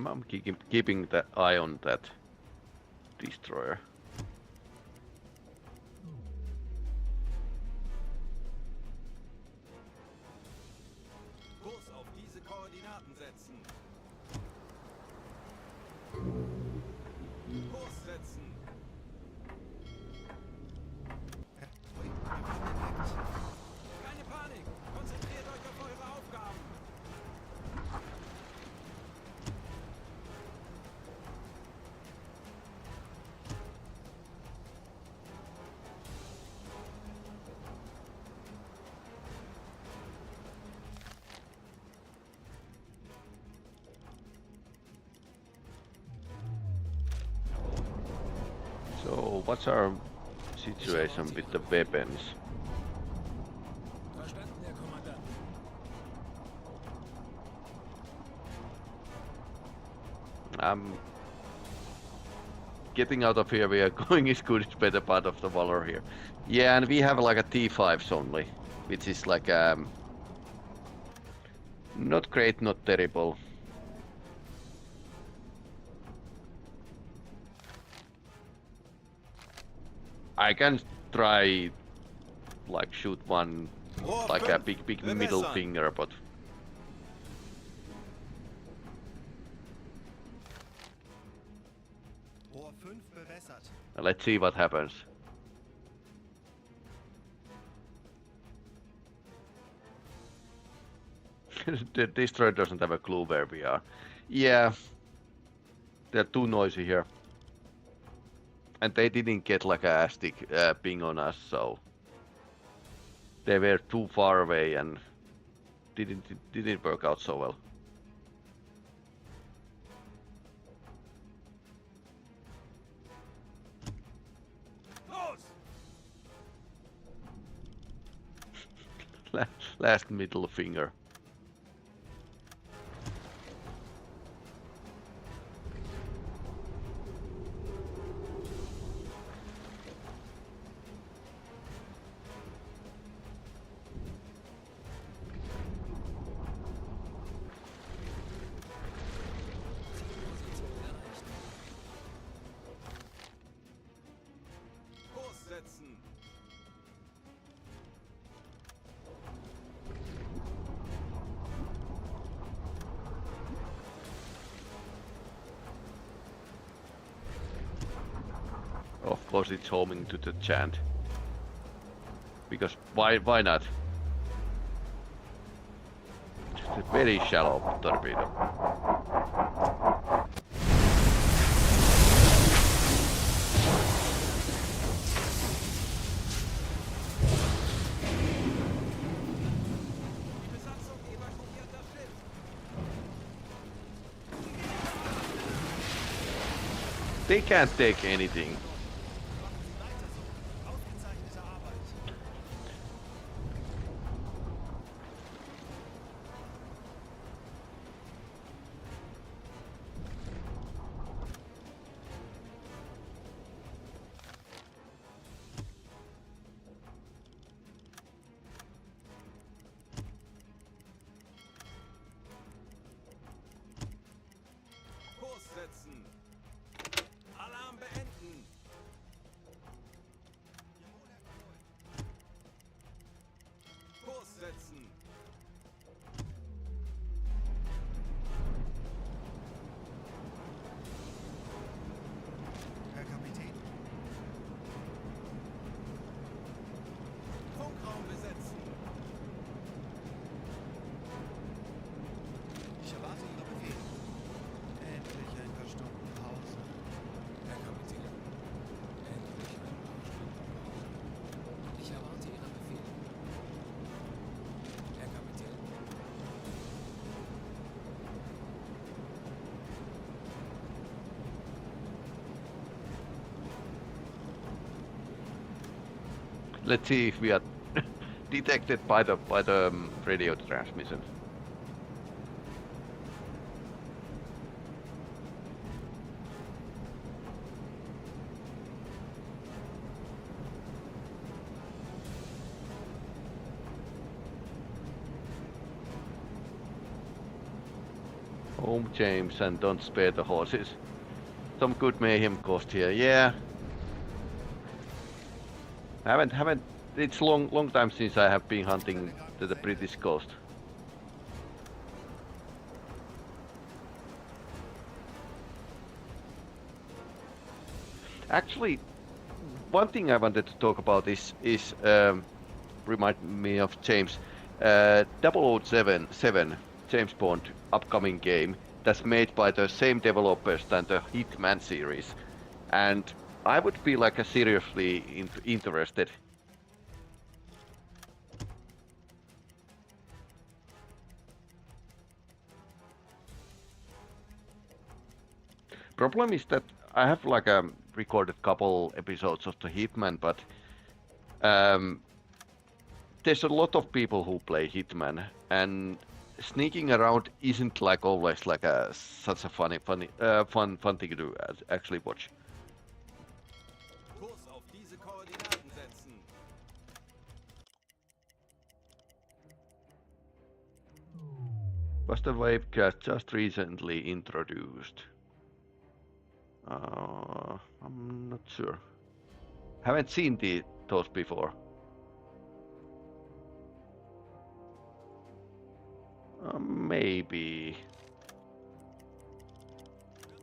I'm keeping the eye on that destroyer. Kurs auf diese Koordinaten setzen. Kurs setzen. Keine Panik. Konzentriert euch auf eure Aufgaben. So, what's our situation with the weapons? Verstanden, Herr Kommandant. I'm getting out of here. We are going as good as better part of the valor here. Yeah, and we have like a T5s only, which is like not great, not terrible. I can try like shoot one like a big middle finger, but Rohr 5 bewässert. let's see what happens. The destroyer doesn't have a clue where we are. Yeah, they're too noisy here. And they didn't get like a stick ping on us, so they were too far away and didn't work out so well. Last middle finger. because it's homing to the chant. Because why not? It's a very shallow torpedo. Die Besatzung evakuiert das Schiff. They can't take anything. Ausgezeichnete Arbeit. Kurs setzen. Alarm beenden. Kurs setzen. Herr Kapitän, Funkraum besetzen. ich erwarte Ihre Befehle. Endlich ein paar Stunden Pause. Herr Kapitän. Endlich ein paar Stunden. Ich erwarte Ihre Befehle. Herr Kapitän. Let's see if we are detected by the radio transmission. Home, James, and don't spare the horses. Some good mayhem cost here, yeah. Haven't. It's long time since I have been hunting to the British coast. Actually, one thing I wanted to talk about is remind me of James. 007 James Bond upcoming game that's made by the same developers than the Hitman series, and I would be like a seriously interested. Problem is that I have like recorded couple episodes of the Hitman, but there's a lot of people who play Hitman, and sneaking around isn't like always like such a fun thing to do. Actually watch. Kurs auf diese Koordinaten setzen. Was the wavecast just recently introduced? I'm not sure. Haven't seen those before. Maybe.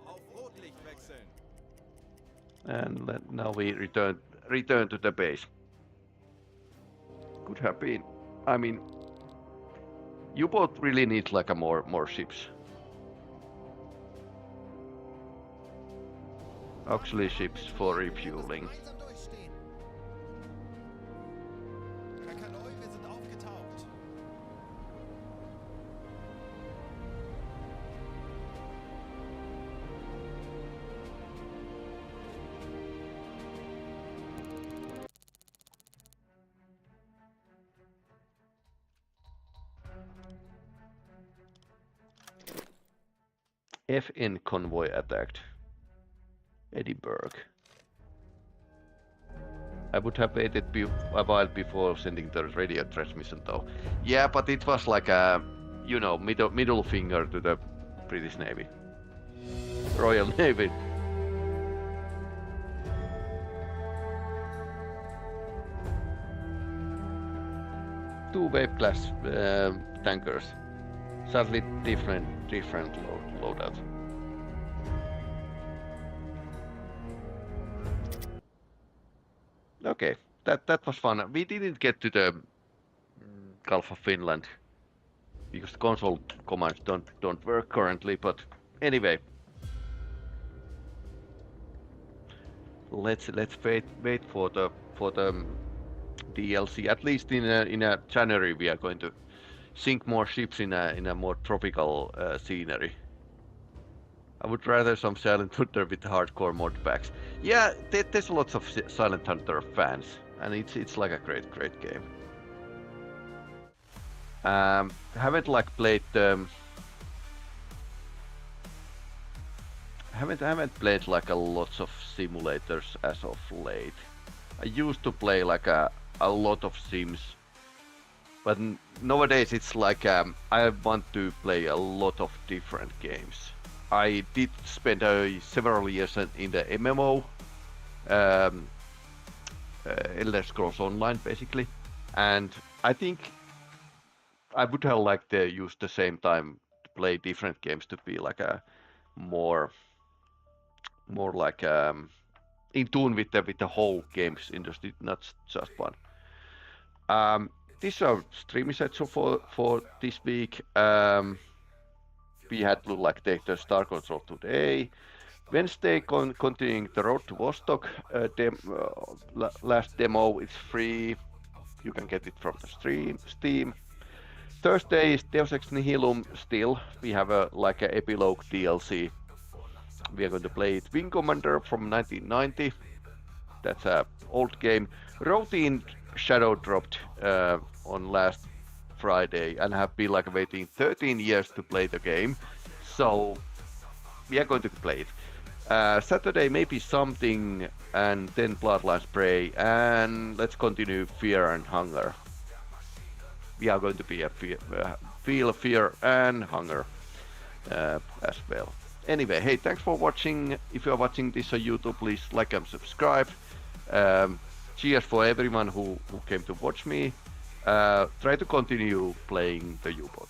Auf Rotlicht wechseln. And now we return to the base. Could have been. I mean, U-boat really needs like a more ships. Auxiliary ships for refueling. Gemeinsam durchstehen. Herr Kanoi, wir sind aufgetaucht. FN convoy attacked Edinburgh. I would have waited a while before sending the radio transmission though. Yeah, but it was like a, you know, middle finger to the British Navy. Royal Navy. Two wave class tankers. Sadly different loadout. okay, that was fun. We didn't get to the Gulf of Finland because the console commands don't work currently. But anyway, let's wait for the DLC. At least in a January we are going to sink more ships in a more tropical scenery. I would rather some Silent Hunter with hardcore mod packs. Yeah, there's lots of Silent Hunter fans, and it's like a great game. Haven't like played haven't played like a lots of simulators as of late. I used to play like a lot of sims, but nowadays it's like I want to play a lot of different games. I did spend several years in the MMO, Elder Scrolls Online basically, and I think I would have liked to use the same time to play different games to be like a more like in tune with the whole games industry, not just one. This is our streaming schedule for this week. We had to like take the Star Control today. Wednesday continuing the Road to Vostok last demo is free. You can get it from the Steam. Thursday is Deus Ex Nihilum still. We have a like a epilogue DLC. We are going to play it. Wing Commander from 1990. That's a old game. Routine Shadow dropped on last Friday and have been like waiting 13 years to play the game. So we are going to play it. Saturday maybe something, and then Bloodlines Prey, and let's continue Fear and Hunger. We are going to be feel fear and hunger as well. Anyway, hey, thanks for watching. If you are watching this on YouTube, please like and subscribe. Cheers for everyone who came to watch me. Try to continue playing the U-boat.